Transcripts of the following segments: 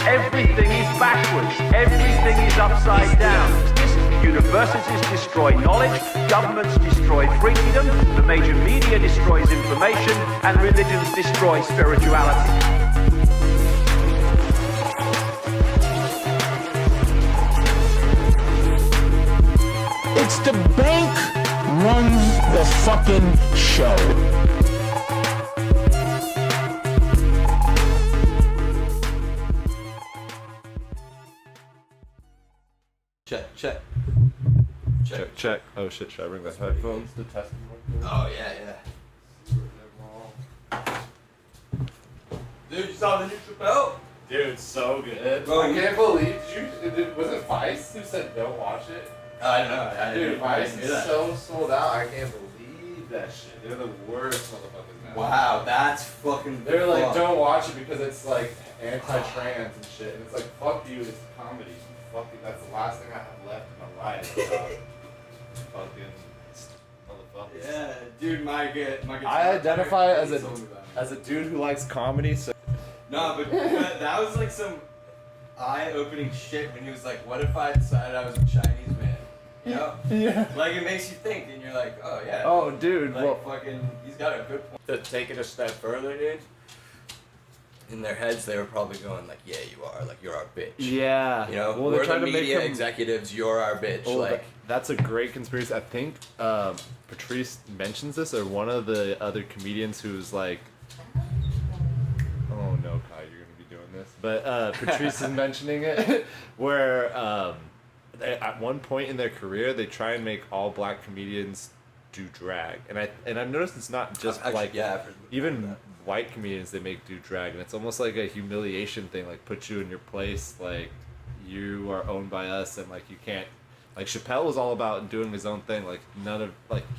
Everything is backwards. Everything is upside down. Universities destroy knowledge, governments destroy freedom, the major media destroys information, and religions destroy spirituality. It's the bank runs the fucking show. Check. Oh shit, should I bring the headphones to test them? Oh, yeah. Dude, you saw the new Chappell? Dude, so good. Bro, I can't believe was it Vice who said don't watch it? I don't know. Dude, Vice I is so sold out. I can't believe that shit. They're the worst motherfuckers now. Wow, that's fucking. They're like, don't watch it because it's like anti-trans and shit. And it's like, fuck you, it's comedy. Fuck you. That's the last thing I have left in my life. Fucking motherfuckers. Yeah, dude, my guitar. I identify as told me about it. a dude who likes comedy. So No, but that was like some eye-opening shit when he was like, "What if I decided I was a Chinese man?" You know? yeah. Like it makes you think, and you're like, "Oh yeah." Oh, dude. Like Well, fucking, he's got a good point. To take it a step further, dude. In their heads, they were probably going like, "Yeah, you are. Like, you're our bitch." yeah. You know, well, we're they're trying the to make media him. executives. You're our bitch. Oh, like, that's a great conspiracy. I think Patrice mentions this, or one of the other comedians who's like, oh no, Kai, you're gonna be doing this. But Patrice is mentioning it, where at one point in their career, they try and make all black comedians do drag, and I've noticed it's not just Actually, like yeah, I've heard even that. white comedians they make do drag, and it's almost like a humiliation thing, like put you in your place, like you are owned by us, and like you can't. Like Chappell was all about doing his own thing. Like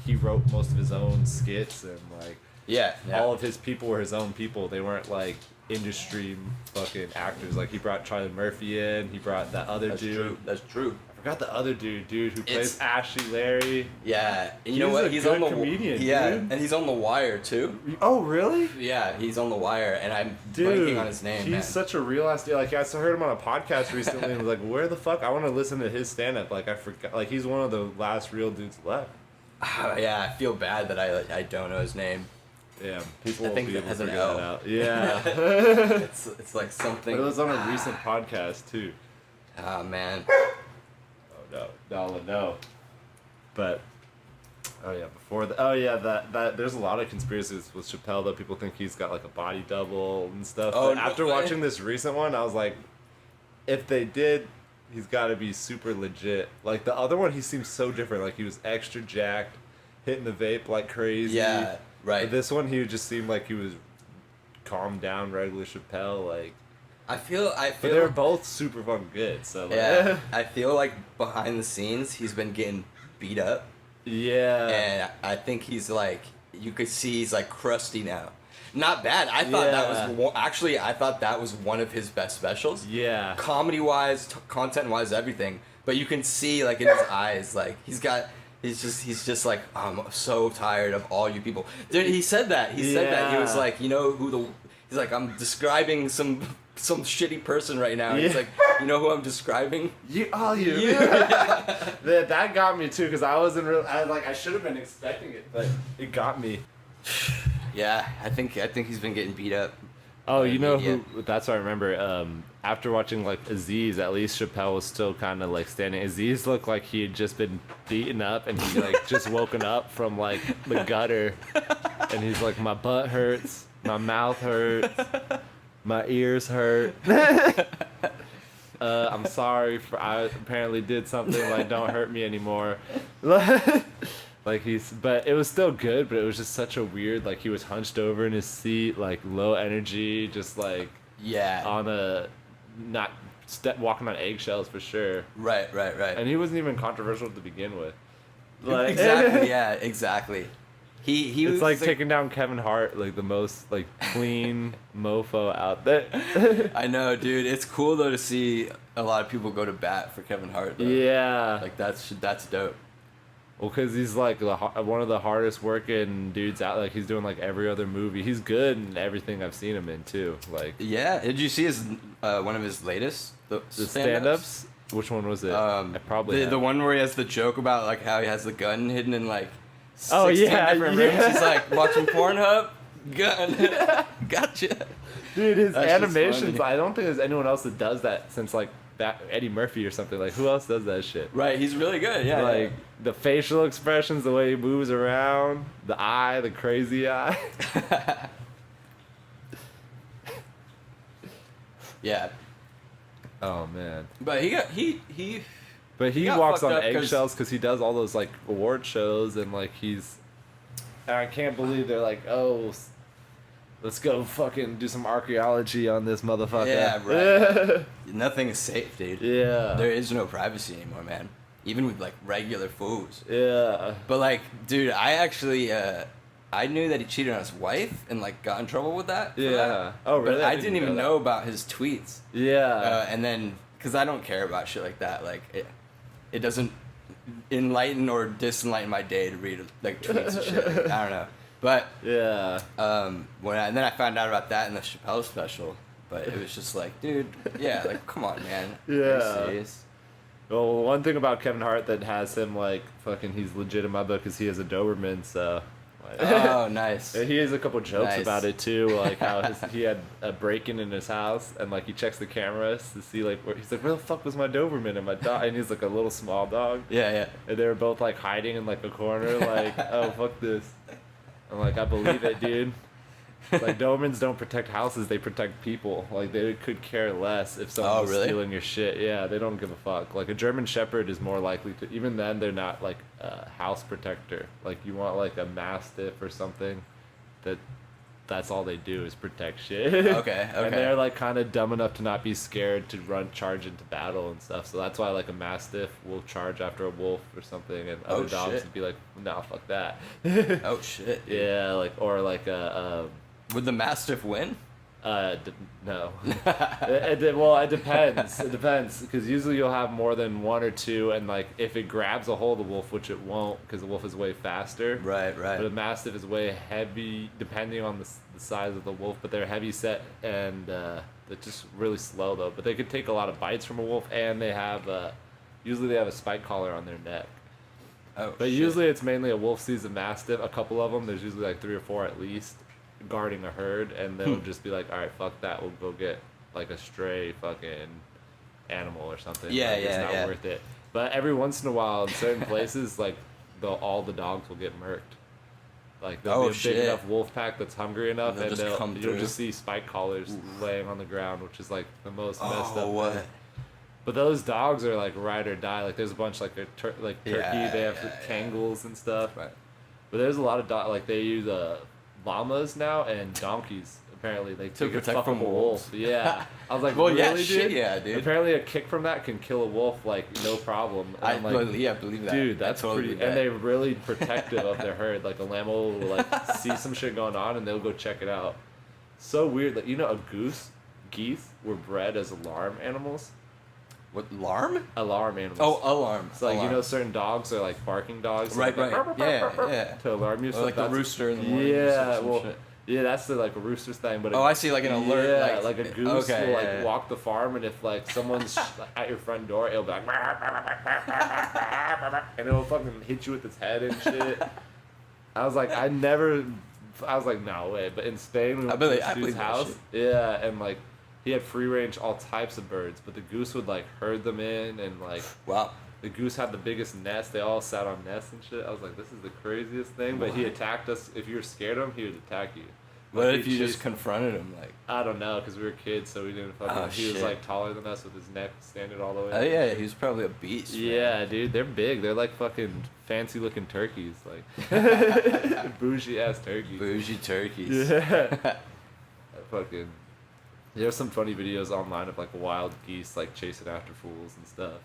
he wrote most of his own skits, and like yeah. all of his people were his own people. They weren't like industry fucking actors. Like he brought Charlie Murphy in. He brought that other That's dude. true. That's true. I forgot the other dude who plays It's- Ashley Larry. Yeah, and you know He's what? a He's good on the comedian, Yeah, dude. and he's on the Wire too. Oh really? Yeah, he's on the Wire, and I'm Dude, blanking on his name. he's man. such a real ass dude. Like I heard him on a podcast recently, and was like, "Where the fuck? I want to listen to his stand up." Like I forgot. Like he's one of the last real dudes left. Yeah, I feel bad that I don't know his name. Yeah, people I will think be that able has to an figure L. that out. Yeah. It's like something. But it was on a recent podcast too. Ah man. No. But that there's a lot of conspiracies with Chappelle though. People think he's got like a body double and stuff. Oh, But no after way. watching this recent one, I was like, if they did, he's got to be super legit. Like the other one, he seems so different. Like he was extra jacked, hitting the vape like crazy. Yeah, right. But this one, he just seemed like he was calmed down, regular Chappelle. Like, I feel. but they were both super fucking good. So like, Yeah, I feel like behind the scenes he's been getting beat up, yeah. and I think he's like, you could see he's like crusty now. Not bad. I thought I thought that was one of his best specials. Yeah. Comedy wise, content wise, everything. But you can see like in his eyes, like he's just like, I'm so tired of all you people. Dude, he said that. He said that. He was Yeah. like, he's like, I'm describing some shitty person right now. He's Yeah. like, you know who I'm describing? You. that got me too, because I wasn't real. I should have been expecting it, but it got me. Yeah, I think he's been getting beat up. Oh, you know Yeah. who? That's what I remember. After watching like Aziz, at least Chappelle was still kind of like standing. Aziz looked like he had just been beaten up, and he like just woken up from like the gutter, and he's like, my butt hurts, my mouth hurts, my ears hurt. I'm sorry for I apparently did something like don't hurt me anymore. Like but it was still good, but it was just such a weird, like he was hunched over in his seat, like low energy, just like Yeah. on a walking on eggshells for sure. Right. And he wasn't even controversial to begin with. Like, Exactly. Yeah. Exactly. He was It's like taking down Kevin Hart, like the most like clean mofo out there. I know, dude. It's cool though to see a lot of people go to bat for Kevin Hart. Though. Yeah. Like that's dope. Well, because he's like one of the hardest working dudes out. Like he's doing like every other movie. He's good in everything I've seen him in too. Like Yeah. Did you see his one of his latest the stand-ups? Which one was it? I probably the one where he has the joke about like how he has the gun hidden in like 16 Oh, yeah, different yeah. rooms. He's like watching Pornhub. Gun. Gotcha. Dude, his That's just animations. funny. I don't think there's anyone else that does that since like Eddie Murphy or something. Like who else does that shit? Right. He's really good. Yeah. Like the facial expressions, the way he moves around, the eye, the crazy eye. Yeah. Oh man. But he But he got walks fucked on up 'cause- eggshells because he does all those like award shows and like he's. And I can't believe they're like, oh, let's go fucking do some archaeology on this motherfucker. Yeah, right. Nothing is safe, dude. Yeah. There is no privacy anymore, man. Even with like regular fools. Yeah. But like, dude, I actually I knew that he cheated on his wife and like got in trouble with that. for Yeah. that. Oh, really? But I didn't even that. know about his tweets. Yeah. And then, cause I don't care about shit like that. Like, it doesn't enlighten or disenlighten my day to read like tweets and shit. Like, I don't know. But yeah. and then I found out about that in the Chappell special. But it was just like, dude, yeah, like come on, man. Are you Yeah. serious? Well, one thing about Kevin Hart that has him like fucking, he's legit in my book is he is a Doberman, so. Oh, nice. And he has a couple jokes Nice. about it too, like how he had a break-in in his house, and like he checks the cameras to see like where he's like, where the fuck was my Doberman and my dog? And he's like a little small dog, Yeah, yeah. and they were both like hiding in like a corner, like, oh fuck this. I'm like, I believe it, dude. Like Dobermans don't protect houses; they protect people. Like they could care less if someone's really? stealing your shit. Yeah, they don't give a fuck. Like a German Shepherd is more likely to. Even then, they're not like a house protector. Like you want like a Mastiff or something, that's all they do is protect shit. Okay. And they're like kind of dumb enough to not be scared to charge into battle and stuff. So that's why like a Mastiff will charge after a wolf or something, and other dogs shit. would be like, nah, fuck that. Oh shit. Dude. Yeah, like or like a. Would the Mastiff win? No. It depends. It depends because usually you'll have more than one or two, and like if it grabs a hold of the wolf, which it won't, because the wolf is way faster. Right. But a mastiff is way heavy, depending on the size of the wolf. But they're heavy set and they're just really slow though. But they could take a lot of bites from a wolf, and they have usually they have a spike collar on their neck. Oh. But shit. usually it's mainly a wolf sees a mastiff. A couple of them. There's usually like 3 or 4 at least, guarding a herd, and they'll just be like, all right, fuck that, we'll go get like a stray fucking animal or something. Yeah, like, it's yeah, not yeah. worth it. But every once in a while in certain places, like all the dogs will get murked. Like there'll be a shit. big enough wolf pack that's hungry enough, They'll and just come you'll through. just see spike collars laying on the ground, which is like the most messed up what? thing. But those dogs are like ride or die. Like there's a bunch like turkey. They have Kangles and stuff. Right. But there's a lot of like they use llamas now and donkeys. Apparently, they To take a protect from fuckable wolf. Yeah, I was like, Well, really, yeah, dude? shit, yeah, dude. Apparently, a kick from that can kill a wolf like no problem. And I'm like, believe that. dude, that's I totally pretty. believe And that. they're really protective of their herd. Like a llama will like see some shit going on and they'll go check it out. So weird. Like geese were bred as alarm animals. What, alarm? Alarm animals. Oh, alarm. So like alarm. certain dogs are like barking dogs. Right, like, right. Yeah. To alarm you. Or So like the that's- rooster in the morning. or Yeah, some well, shit. yeah, that's the like a rooster's thing. But Oh, I see, like an alert. Yeah, like a goose okay, will like yeah. walk the farm, and if like someone's at your front door, it'll be like, and it'll fucking hit you with its head and shit. I was like, no way. But in Spain, we went to this I dude's believe that house. shit. Yeah, and like he had free range all types of birds, but the goose would like herd them in, and like Wow. the goose had the biggest nest. They all sat on nests and shit. I was like, this is the craziest thing. But he attacked us. If you were scared of him, he would attack you. What Like, if he'd you just chase- confronted him? Like, I don't know, because we were kids, so we didn't fucking. Oh, he was shit. like taller than us with his neck standing all the way. oh yeah, he was probably a beast. man. Yeah, dude, they're big. They're like fucking fancy looking turkeys, like bougie ass turkeys. Bougie turkeys. Yeah. Fucking. There's some funny videos online of like wild geese like chasing after fools and stuff.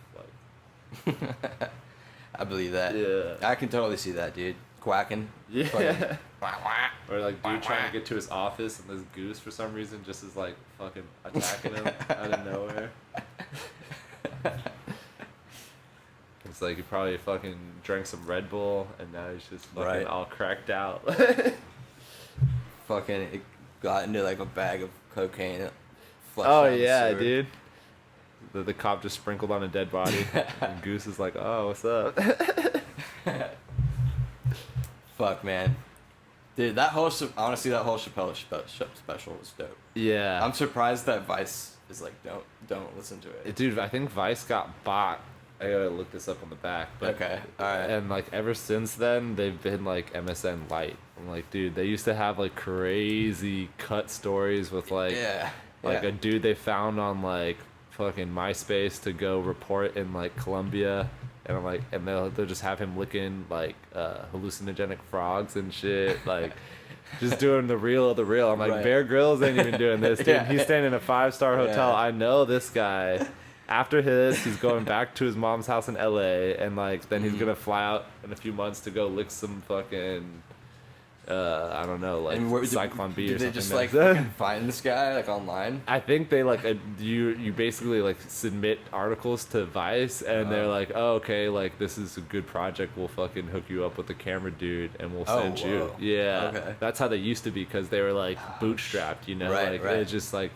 Like. I believe that. Yeah. I can totally see that, dude. Quacking. Yeah. Fucking wah, wah. Or like dude trying to get to his office and this goose for some reason just is like fucking attacking him out of nowhere. It's like he probably fucking drank some Red Bull and now he's just fucking Right. all cracked out. Fucking it got into like a bag of cocaine. flushed Oh down the yeah, sewer. dude. The cop just sprinkled on a dead body, and Goose is like, "Oh, what's up?" Fuck, man. Dude, honestly, that whole Chappell special was dope. Yeah. I'm surprised that Vice is like, don't listen to it. Dude, I think Vice got bought. I gotta look this up on the back. But, Okay, alright. And like ever since then, they've been like MSN Light. I'm like, dude, they used to have like crazy cut stories with like, Yeah. like yeah. a dude they found on like fucking MySpace to go report in like Colombia. And I'm like, and they'll just have him licking like hallucinogenic frogs and shit, like just doing the real of the real. I'm like, Right. Bear Grylls ain't even doing this, dude. Yeah. He's staying in a 5-star hotel. Yeah. I know this guy. After he's going back to his mom's house in LA, and like then he's gonna fly out in a few months to go lick some fucking I don't know, like And Cyclone B or did they something. just like like that. fucking find this guy like online? I think they like you basically like submit articles to Vice and they're like, oh, okay, like this is a good project, we'll fucking hook you up with the camera dude and we'll send you. whoa. Yeah, Okay. that's how they used to be because they were like bootstrapped, you know, Right, like right. it's just like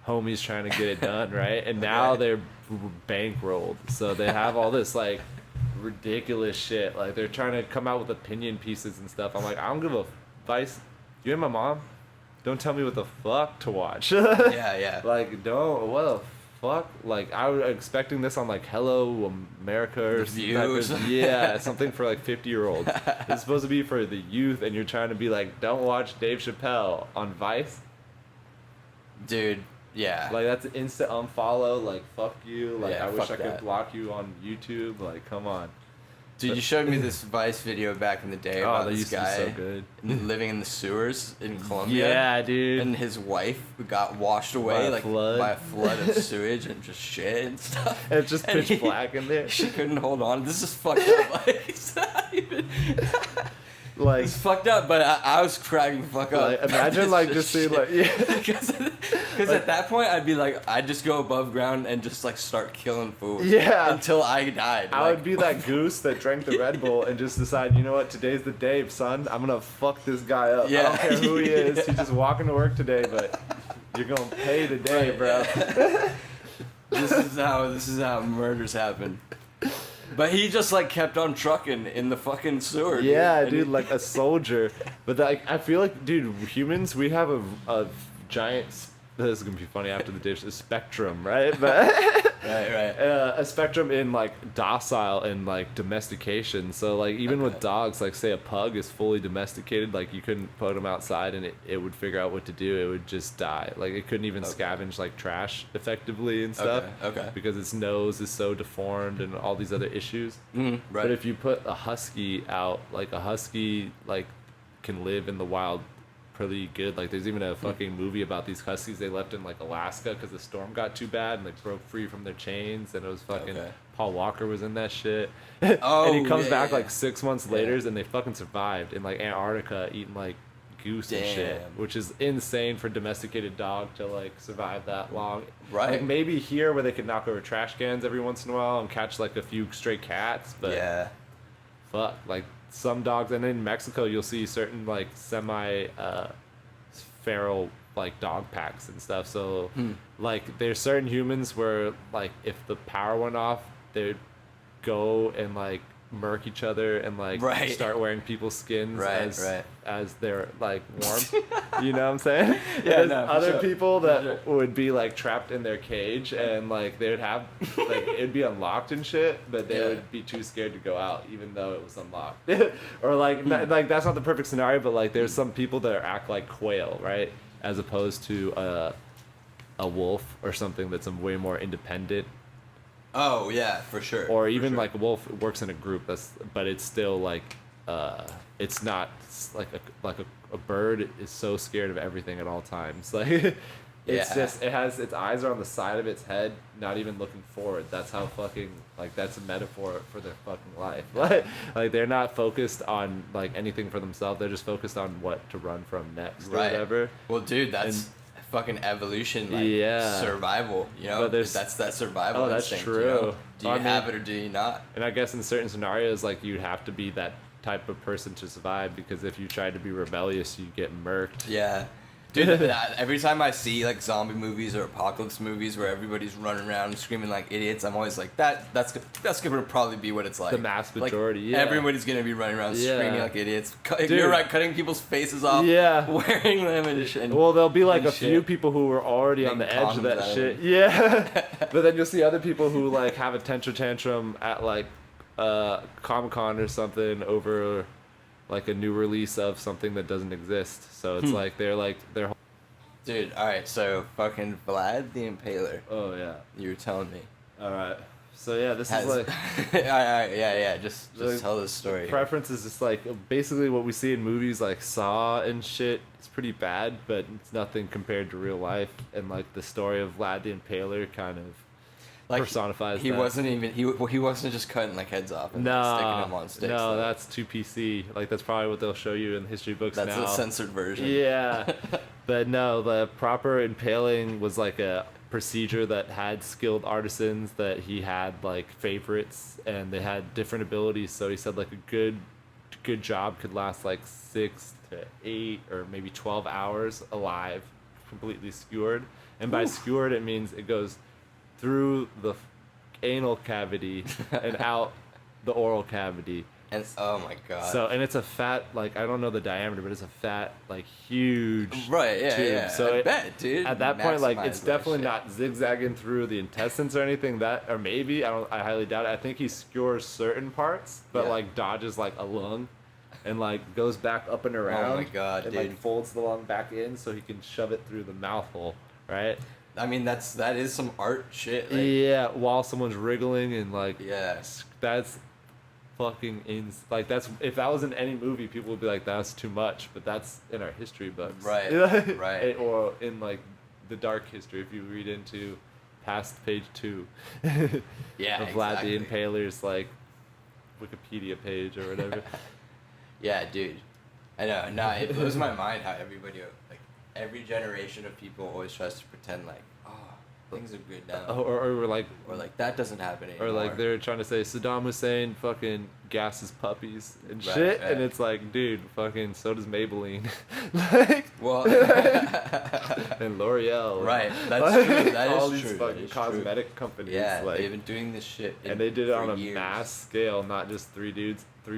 homies trying to get it done, right? And now Right. they're bankrolled, so they have all this like ridiculous shit. Like they're trying to come out with opinion pieces and stuff. I'm like, I don't give a Vice. You and my mom. Don't tell me what the fuck to watch. Yeah, yeah. Like, don't. What the fuck? Like, I was expecting this on like Hello America or The View. something. Yeah, something for like 50-year-olds. It's supposed to be for the youth, and you're trying to be like, don't watch Dave Chappelle on Vice. Dude, yeah. Like, that's an instant unfollow. Like, fuck you. Like, Yeah, I wish fuck I could that. block you on YouTube. Like, come on. Dude, you showed me this Vice video back in the day Oh, about that this used to be guy so good. living in the sewers in Colombia. Yeah, dude. And his wife got washed away By a flood. by a flood of sewage and just shit and stuff. It's just And pitch black in there. She couldn't hold on. This is fucked up. Like, it's not even. Like, It's fucked up, but I was cracking the fuck up. like imagine like just seeing like, yeah. Because at that point I'd be like, I'd just go above ground and just like start killing food. Yeah. Until I died. I like, would be that goose that drank the Red Bull and just decide, you know what, today's the day, son. I'm gonna fuck this guy up. I Yeah. don't care who he is. Yeah. He's just walking to work today, but you're gonna pay today, Right, bro. This is how murders happen. But he just like kept on trucking in the fucking sewer. Yeah, And dude, he- like a soldier. But like, I feel like, dude, humans, we have a giant. This is gonna be funny after the dish. A spectrum, right? But Right. a spectrum in like docile and like domestication. So like even with dogs, like say a pug is fully domesticated, like you couldn't put them outside and it would figure out what to do. It would just die. Like it couldn't even scavenge like trash effectively and stuff. Okay. Because its nose is so deformed and all these other issues. Right. But if you put a husky out, like a husky like can live in the wild pretty good. Like there's even a fucking movie about these huskies they left in like Alaska because the storm got too bad and they broke free from their chains, and it was fucking Okay. Paul Walker was in that shit. Oh, and he comes yeah, back yeah. like 6 months later and they fucking survived in like Antarctica eating like goose and shit, Damn. which is insane for a domesticated dog to like survive that long. Right. Like maybe here where they could knock over trash cans every once in a while and catch like a few stray cats, but Yeah. fuck, like some dogs, and in Mexico you'll see certain like semi feral like dog packs and stuff. So like there's certain humans where like if the power went off, they'd go and like murk each other and like Right. start wearing people's skins Right, as they're like warm. You know what I'm saying? Yeah, There's no, for other sure. people that For would be like trapped in their cage and like they'd have like it'd be unlocked and shit, but they Yeah. would be too scared to go out even though it was unlocked. Or like like that's not the perfect scenario, but like there's some people that act like quail, right? As opposed to a wolf or something that's way more independent. Oh yeah, for sure. Or for even sure. like a wolf works in a group, but it's still like it's not like a bird is so scared of everything at all times. Like it's Yeah. just it has its eyes are on the side of its head, not even looking forward. That's how fucking like that's a metaphor for their fucking life. Like they're not focused on like anything for themselves. They're just focused on what to run from next or Right. whatever. Well, dude, that's fucking evolution, like Yeah. survival, you know? But there's- That's that survival Oh, that's instinct, you true. know? Do you I mean- have it or do you not? And I guess in certain scenarios, like, you'd have to be that type of person to survive, because if you try to be rebellious, you get murked. Yeah. Dude, every time I see like zombie movies or apocalypse movies where everybody's running around and screaming like idiots, I'm always like, that's gonna probably be what it's like. The mass Like, majority, yeah. Everybody's gonna be running around Yeah. screaming like idiots. Dude. You're right, cutting people's faces off. Yeah. Wearing them and shit. Well, there'll be like and a few shit. people who were already on the Making edge of that condoms out of shit. Yeah. But then you'll see other people who like have a tantrum at like Comic-Con or something over like a new release of something that doesn't exist. So it's like they're Dude, alright, so fucking Vlad the Impaler. oh yeah. You were telling me. All right. So yeah, this Has, is like alright, yeah, just Like, tell this story. preference is just like basically what we see in movies like Saw and shit. It's pretty bad, but it's nothing compared to real life. And like the story of Vlad the Impaler kind of Like, personifies he that. wasn't even he wasn't just cutting like heads off and sticking them on sticks. No, though. that's too PC. Like that's probably what they'll show you in the history books That's now. the censored version. Yeah, but no, the proper impaling was like a procedure that had skilled artisans, that he had like favorites, and they had different abilities. So he said like a good job could last like 6 to 8 or maybe 12 hours alive, completely skewered. And by skewered, it means it goes through the anal cavity and out the oral cavity. And oh my god. So, and it's a fat, like, I don't know the diameter, but it's a fat, like, huge right, yeah, tube. yeah. So I it- bet, dude. at that point, like, it's Maximize that definitely shit. not zigzagging through the intestines or anything. That, or maybe, I highly doubt it. I think he skewers certain parts, but Yeah. like dodges like a lung, and like goes back up and around. Oh my God, and dude. like folds the lung back in so he can shove it through the mouth hole, right? I mean, that is some art shit. Like, Yeah, while someone's wriggling and like, yeah. that's fucking like that's, if that was in any movie, people would be like, that's too much, but that's in our history books, Right, right. or in like the dark history, if you read into past page 2 Yeah, of Vlad exactly. the Impaler's like Wikipedia page or whatever. Yeah, dude. I know. No, it blows my mind how everybody, like, every generation of people always tries to pretend like, oh, things are good now. or like, Or like, that doesn't happen anymore. or like they're trying to say Saddam Hussein fucking gasses puppies and Right, shit, right. and it's like, dude, fucking so does Maybelline, like, Well, and L'Oreal, right. That's true. That all is these true. that fucking is true. cosmetic companies, Yeah, like, they've been doing this shit. and they did it on for a years. mass scale, not just 3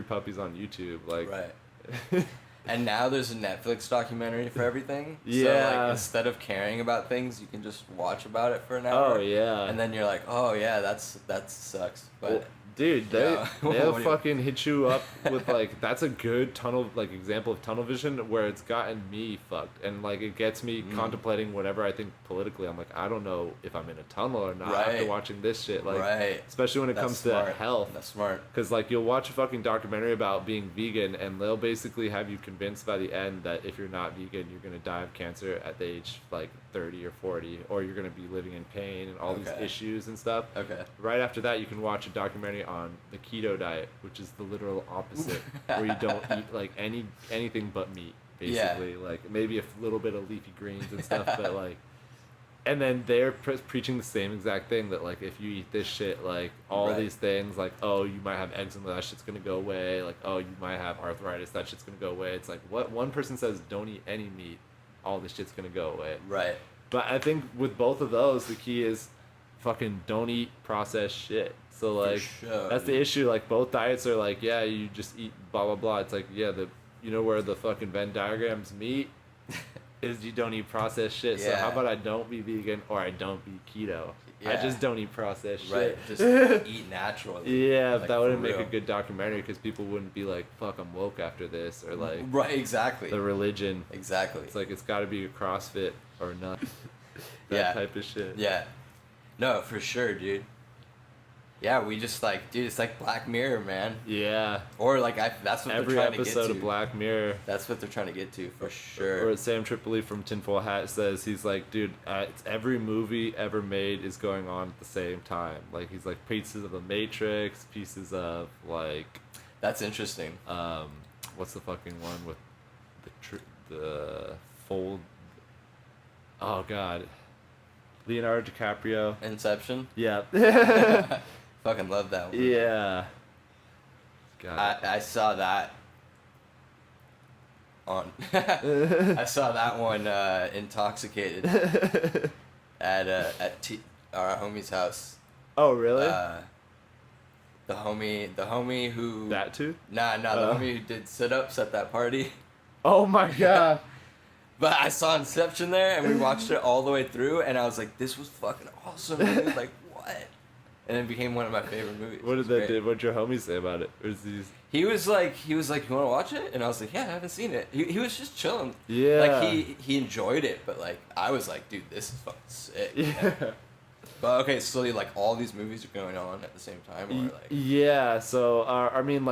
puppies on YouTube, like, Right. And now there's a Netflix documentary for everything. So Yeah. like instead of caring about things, you can just watch about it for an hour. oh yeah, And then you're like, oh yeah, that sucks. But Well, dude, they Yeah. they'll What do you- fucking hit you up with like, that's a good tunnel, like, example of tunnel vision where it's gotten me fucked, and like it gets me contemplating whatever I think politically. I'm like, I don't know if I'm in a tunnel or not after Right. watching this shit, like, right. especially when it That's comes smart. to health. That's smart. Because, like, you'll watch a fucking documentary about being vegan, and they'll basically have you convinced by the end that if you're not vegan, you're going to die of cancer at the age, like, 30 or 40, or you're going to be living in pain and all these Okay. issues and stuff. Okay. Right after that, you can watch a documentary on the keto diet, which is the literal opposite, where you don't eat, like, anything but meat, Yeah. basically. Like, maybe a little bit of leafy greens and stuff, but, like... And then they're preaching the same exact thing, that like if you eat this shit, like all Right. these things, like, oh, you might have eczema, that shit's gonna go away. Like, oh, you might have arthritis, that shit's gonna go away. It's like, what one person says, don't eat any meat, all this shit's gonna go away. Right. But I think with both of those, the key is fucking don't eat processed shit. So like sure, that's the dude. issue. Like both diets are like, yeah, you just eat blah blah blah. It's like, yeah, you know where the fucking Venn diagrams meet is you don't eat processed shit. So how Yeah. about I don't be vegan or I don't be keto? I Yeah. just don't eat processed Right. shit. Just eat natural. Yeah, Like, that wouldn't for make a real. good documentary because people wouldn't be like, fuck, I'm woke after this, or like Right. Exactly. the religion. Exactly. It's like, it's got to be a CrossFit or not. That Yeah. type of shit. Yeah. No, for sure, dude. Yeah, we just like, dude, it's like Black Mirror, man. Yeah. Or like, that's what Every they're trying to episode get of to. Black Mirror. That's what they're trying to get to, for Or sure. as Sam Tripoli from Tinfoil Hat says, he's like, dude, it's every movie ever made is going on at the same time. Like, he's like, pieces of The Matrix, pieces of like, That's interesting. what's the fucking one with the fold? Oh God, Leonardo DiCaprio. Inception. Yeah. Fucking love that one. Yeah. God. I saw that on. I saw that one intoxicated at our homie's house. Oh really? The homie who. That too? Nah, the homie who did sit-ups at that party. Oh my God. But I saw Inception there, and we watched it all the way through, and I was like, this was fucking awesome, dude. Like, what? And it became one of my favorite movies. What did what'd your homie say about it? He was like, you want to watch it? And I was like, yeah, I haven't seen it. He was just chilling. Yeah. Like, he enjoyed it, but, like, I was like, dude, this is fucking sick. Yeah. But, okay, so, like, all these movies are going on at the same time, or, like... Yeah, so, I mean,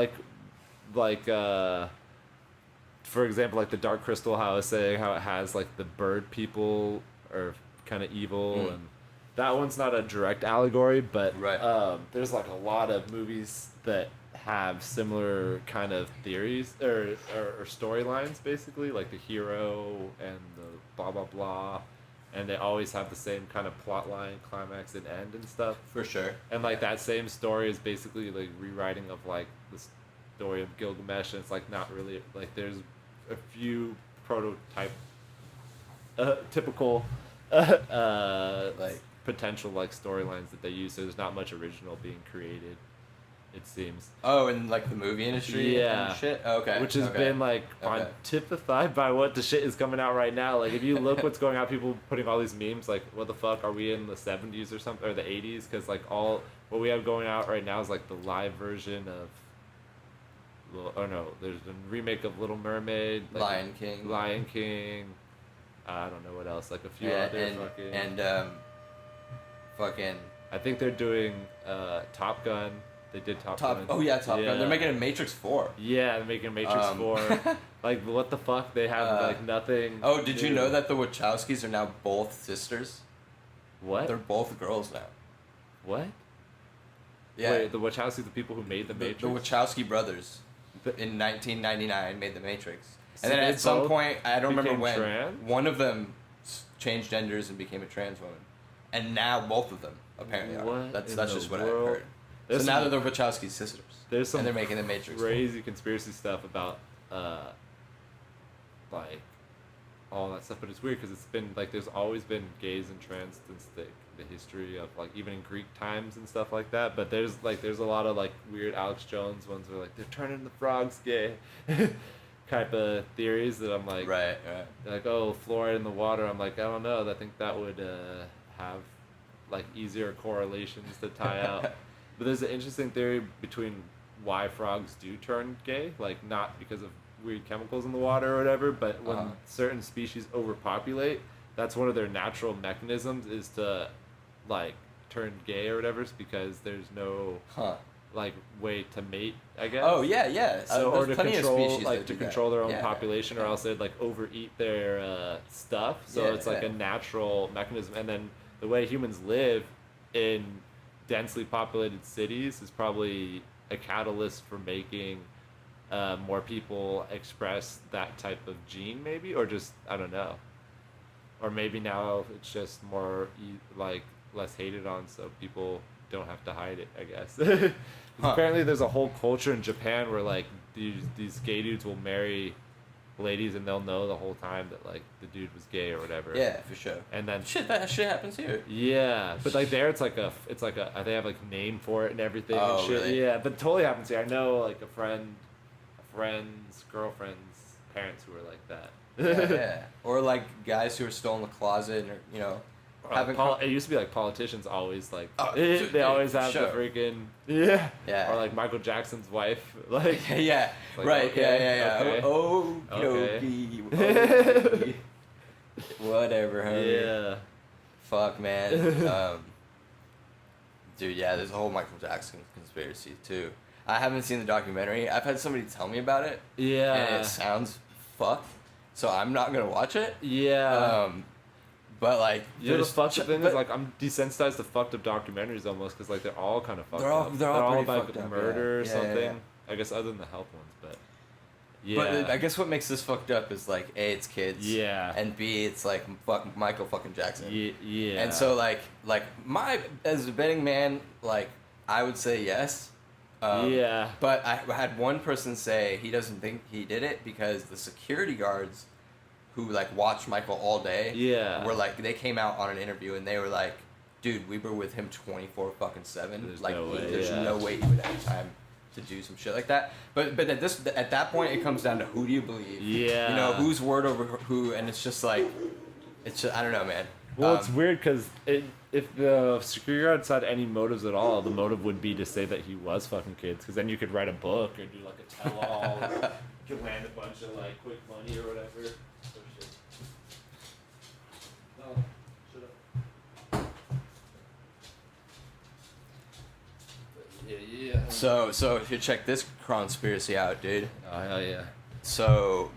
for example, like, the Dark Crystal, how I was saying, how it has, like, the bird people are kind of evil, and that one's not a direct allegory, but Right. There's, like, a lot of movies that have similar kind of theories or storylines, basically, like the hero and the blah blah blah, and they always have the same kind of plot line, climax, and end and stuff. For sure. And like that same story is basically like rewriting of like the story of Gilgamesh, and it's like not really like there's a few prototype, typical, like potential like storylines that they use. So there's not much original being created, it seems. Oh, in like the movie industry Yeah. and shit? Okay. Which has been like pontified by what the shit is coming out right now. Like if you look what's going out, people putting all these memes like, what the fuck, are we in the 70s or something, or the 80s? Because like all what we have going out right now is like the live version of there's a remake of Little Mermaid, like Lion King, I don't know what else, like a few other fucking I think they're doing Top Gun. They did Top Gun. Oh yeah, Top Gun. They're making a Matrix 4. Yeah, they're making a Matrix 4. Like, what the fuck? They have, like, nothing. Oh, did you know that the Wachowskis are now both sisters? What? They're both girls now. What? Yeah. Wait, the Wachowskis, the people who made the Matrix? The Wachowski brothers in 1999 made the Matrix. So And then at some point, I don't remember when, trans? one of them changed genders and became a trans woman. And now both of them apparently are. That's just what I heard. So now they're the Wachowski sisters. There's some and they're making the Matrix. Crazy conspiracy stuff about, like, all that stuff. But it's weird because it's been, like, there's always been gays and trans since the history of, like, even in Greek times and stuff like that. But there's a lot of, like, weird Alex Jones ones where, like, they're turning the frogs gay type of theories that I'm like... Right. Like, oh, fluoride in the water. I'm like, I don't know. I think that would have, like, easier correlations to tie out. But there's an interesting theory between why frogs do turn gay, like not because of weird chemicals in the water or whatever, but when certain species overpopulate, that's one of their natural mechanisms is to, like, turn gay or whatever, because there's no like way to mate, I guess. Oh yeah. So or to control control their own population, or else they'd like overeat their stuff. So it's like a natural mechanism, and then the way humans live in densely populated cities is probably a catalyst for making more people express that type of gene, maybe, or just I don't know, or maybe now it's just more like less hated on, so people don't have to hide it, I guess. Apparently there's a whole culture in Japan where like these gay dudes will marry ladies and they'll know the whole time that like the dude was gay or whatever. Yeah, for sure. And then that shit happens here. Yeah, but like there it's like a they have like a name for it and everything and shit. Really? Yeah, but it totally happens here. I know like a friend's girlfriend's parents who are like that. Yeah. Or like guys who are still in the closet and are, you know, it used to be like politicians always like they always have the freaking or like Michael Jackson's wife like yeah like, right okay, yeah okay. Okey-dokey. Whatever, honey. Yeah. Fuck, man. Dude, yeah, there's a whole Michael Jackson conspiracy too. I haven't seen the documentary. I've had somebody tell me about it. Yeah. And it sounds fucked, so I'm not gonna watch it. Yeah. But like, the fucked up thing is like I'm desensitized to fucked up documentaries almost, because like they're all kind of fucked up. They're all about fucked up, murder or yeah. something. Yeah. I guess other than the health ones, but Yeah. But I guess what makes this fucked up is like A, it's kids. Yeah. And B, it's like Michael fucking Jackson. Yeah. And so like my as a betting man, like I would say yes. Yeah. But I had one person say he doesn't think he did it because the security guards who like watched Michael all day were like, they came out on an interview and they were like, dude, we were with him 24/7. There's like no way, there's no way he would have time to do some shit like that. But at that point it comes down to who do you believe? Yeah. You know, whose word over who, and it's just like, it's just, I don't know, man. Well, it's weird because if the security guards had any motives at all, the motive would be to say that he was fucking kids, because then you could write a book or do like a tell-all. You could land a bunch of like quick money or whatever. So shit. No, shut up. Yeah. So if you check this conspiracy out, dude. Oh hell yeah. So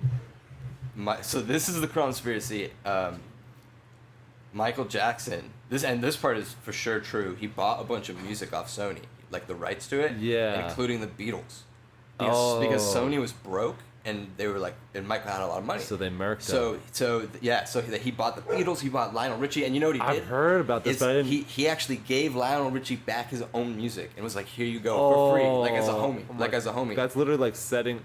this is the conspiracy. Michael Jackson. This part is for sure true. He bought a bunch of music off Sony, like the rights to it, Yeah. including the Beatles, Oh. because Sony was broke and they were like, and Michael had a lot of money. So they murked So he bought the Beatles, he bought Lionel Richie, and you know what he did? I've heard about this, Is but I didn't. he actually gave Lionel Richie back his own music and was like, here you go for free, like as a homie, That's literally like setting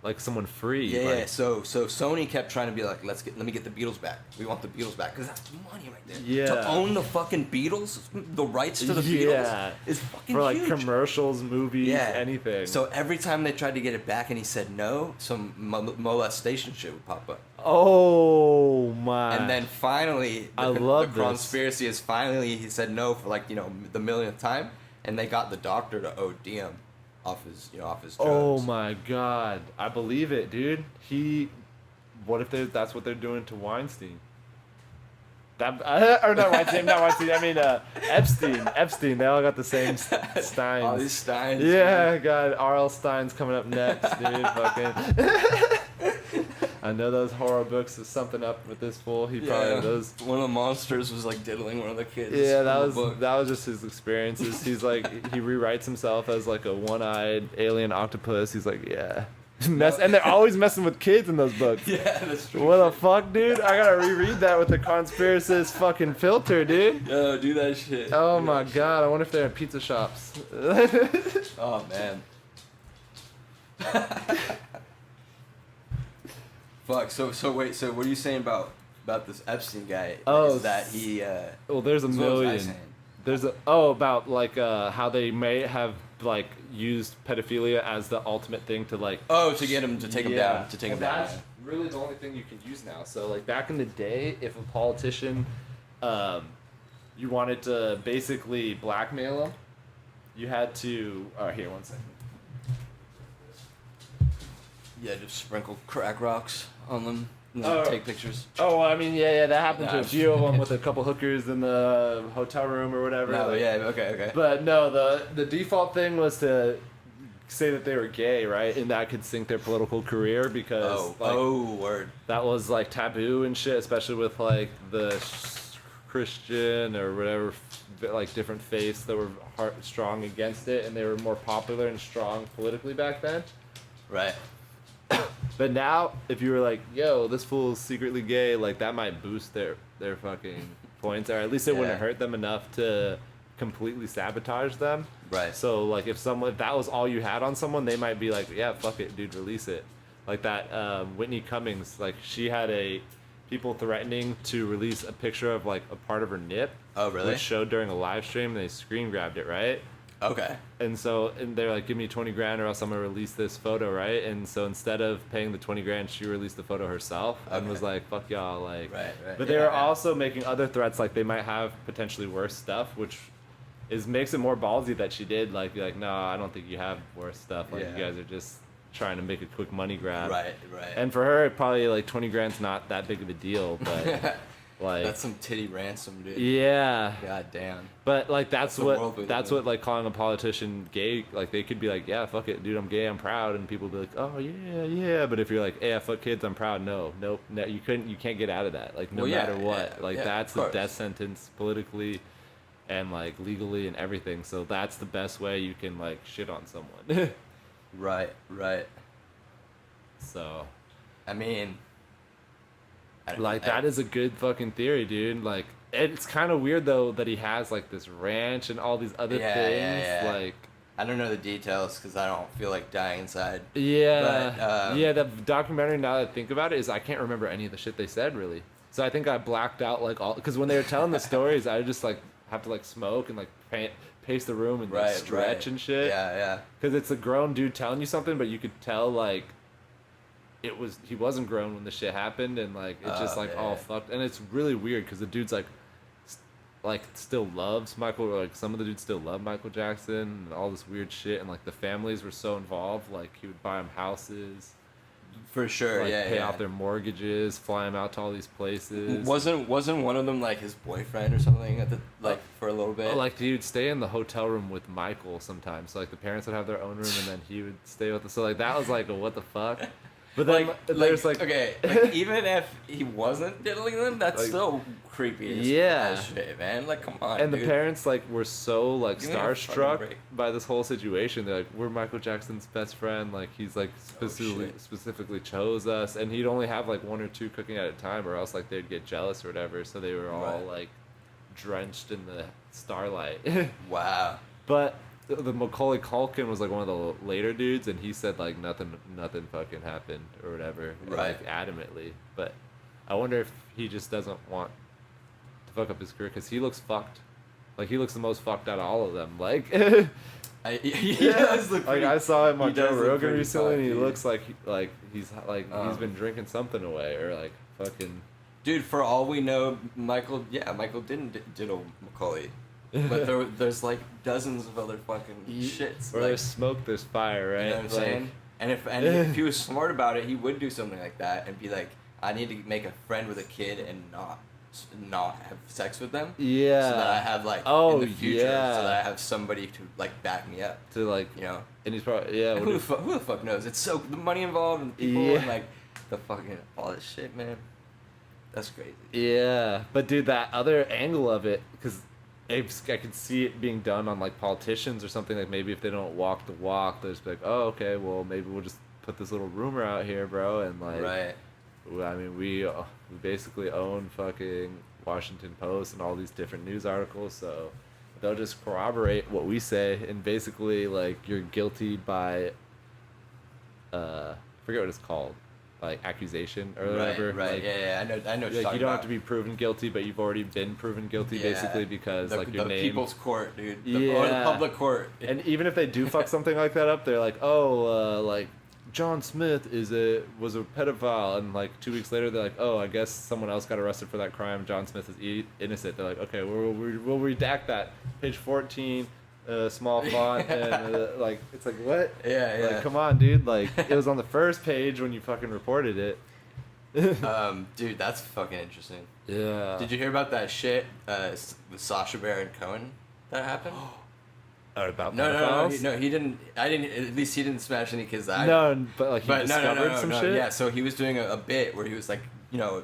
like someone free. Yeah, like, yeah. So Sony kept trying to be like, let me get the Beatles back. We want the Beatles back because that's money right there. Yeah. To own the fucking Beatles, the rights to the Yeah. Beatles is fucking for like huge. commercials, movies, Yeah. anything. So every time they tried to get it back and he said no, some molestation shit would pop up. Oh my! And then finally, I love the this. conspiracy is finally he said no for like the millionth time, and they got the doctor to OD him off his drugs. Oh my god! I believe it, dude. What if that's what they're doing to Weinstein? Or not Weinstein, not Weinstein. I mean Epstein. Epstein. They all got the same Steins. All these Steins. Yeah, God. R.L. Stein's coming up next, dude. Fucking. I know those horror books is something up with this fool. He probably those. One of the monsters was like diddling one of the kids. Yeah, that in the was book. just his experiences. He's like he rewrites himself as like a one-eyed alien octopus. He's like, yeah. And they're always messing with kids in those books. Yeah, that's true. What the fuck, dude? I gotta reread that with the conspiracist fucking filter, dude. Yo, do that shit. Oh Do my that god, I wonder if they're in pizza shops. shit. Oh man. Fuck. So wait. So what are you saying about this Epstein guy? Oh, Is that he? Well, there's a so what was I million. saying? There's about like how they may have like used pedophilia as the ultimate thing to like. Oh, to get him to take him Yeah. down. To take him Well, down. That's really the only thing you can use now. So like back in the day, if a politician, you wanted to basically blackmail him, you had to. Here, one second. Yeah, just sprinkle crack rocks on them. And Oh. take pictures. Oh, I mean, yeah, that happened to Nah. a few of them with a couple hookers in the hotel room or whatever. No, like- yeah, okay. But no, the default thing was to say that they were gay, right? And that could sink their political career because word. that was like taboo and shit, especially with like the Christian or whatever, like different faiths that were strong against it, and they were more popular and strong politically back then. Right. But now, if you were like, yo, this fool's secretly gay, like that might boost their fucking points, or at least it wouldn't Yeah. hurt them enough to completely sabotage them. Right. So like if that was all you had on someone, they might be like, yeah, fuck it, dude, release it. Like that Whitney Cummings, like she had people threatening to release a picture of like a part of her nip. Oh, really? Which showed during a live stream, and they screen grabbed it, right? Okay. And they're like, give me 20 grand or else I'm gonna release this photo, right? And so instead of paying the 20 grand, she released the photo herself and was like, fuck y'all, like. Right. But they were also making other threats, like they might have potentially worse stuff, which makes it more ballsy that she did, like, be like, no, I don't think you have worse stuff. Like, Yeah. you guys are just trying to make a quick money grab. Right. And for her, probably like 20 grand's not that big of a deal, but like. That's some titty ransom, dude. Yeah. God damn. But like that's the world we what live in. like calling a politician gay, like they could be like, yeah, fuck it, dude, I'm gay, I'm proud, and people be like, oh yeah. But if you're like, hey, I fuck kids, I'm proud, no, you can't get out of that, like no Well, yeah, matter what, yeah, like yeah, that's of the course. death sentence politically, and like legally and everything. So that's the best way you can like shit on someone. Right. So, I mean, that is a good fucking theory, dude. Like, it's kind of weird though that he has like this ranch and all these other things. Like, I don't know the details because I don't feel like dying inside. Yeah, but, yeah. The documentary, now that I think about it, is I can't remember any of the shit they said really. So I think I blacked out like all, because when they were telling the stories, I just like have to like smoke and like pace the room and like stretch and shit. Yeah. Because it's a grown dude telling you something, but you could tell like he wasn't grown when the shit happened, and like it's just like all fucked, and it's really weird because the dude's like still loves Michael, like some of the dudes still love Michael Jackson and all this weird shit, and like the families were so involved, like he would buy them houses. For sure, like, pay off their mortgages, fly them out to all these places. Wasn't one of them like his boyfriend or something at the for a little bit? Like he would stay in the hotel room with Michael sometimes. So like the parents would have their own room and then he would stay with us. So like that was like a what the fuck. But then there's like okay, even if he wasn't diddling them, that's like, still creepy as shit, man. Like come on. And dude. The parents like were so like starstruck by this whole situation. They're like, we're Michael Jackson's best friend. Like he's like specifically chose us, and he'd only have like one or two cooking at a time, or else like they'd get jealous or whatever. So they were all like drenched in the starlight. Wow. But the Macaulay Culkin was like one of the later dudes, and he said like nothing fucking happened or whatever, like adamantly. But I wonder if he just doesn't want to fuck up his career because he looks fucked. Like he looks the most fucked out of all of them. Like he does look like I saw him on Joe Rogan recently, and he looks like he's been drinking something away or like fucking. Dude, for all we know, Michael didn't diddle Macaulay. But there's like dozens of other fucking shits. Where like, there's smoke, there's fire, right? You know what I'm saying? And if he was smart about it, he would do something like that and be like, I need to make a friend with a kid and not have sex with them. Yeah. So that I have like in the future, so that I have somebody to like back me up. To like, you know. And he's probably who the fuck knows? It's so the money involved and people and like the fucking all this shit, man. That's crazy. Yeah, but dude, that other angle of it, because I could see it being done on like politicians or something. Like maybe if they don't walk the walk, they'll just be like, oh, okay, well maybe we'll just put this little rumor out here, bro, and like, I mean, we basically own fucking Washington Post and all these different news articles, so they'll just corroborate what we say, and basically like you're guilty by, I forget what it's called. Like accusation or whatever. Right. Like, I know. What you're like you don't have to be proven guilty, but you've already been proven guilty, basically, because like your name. The people's court, dude. Or the public court. And even if they do fuck something like that up, they're like, oh, like John Smith was a pedophile, and like 2 weeks later, they're like, oh, I guess someone else got arrested for that crime. John Smith is innocent. They're like, okay, we'll redact that. Page 14. Small font and like it's like what? Yeah. Like come on, dude. Like it was on the first page when you fucking reported it. Dude, that's fucking interesting. Yeah. Did you hear about that shit with Sacha Baron Cohen that happened? About no, he didn't. I didn't. At least he didn't smash any kids' eyes. No, but like he discovered some shit. Yeah, so he was doing a bit where he was like, you know,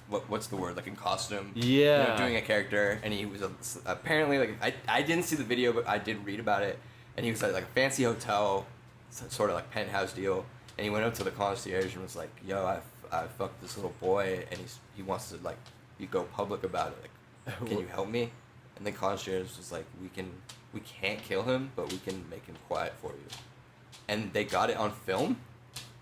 what's the word? Like in costume. Yeah. You know, doing a character, and he was apparently like I didn't see the video, but I did read about it, and he was at like a fancy hotel, sort of like penthouse deal, and he went up to the concierge and was like, "Yo, I fucked this little boy, and he wants to like you go public about it. Like, can you help me?" And the concierge was like, we can't kill him, but we can make him quiet for you. And they got it on film.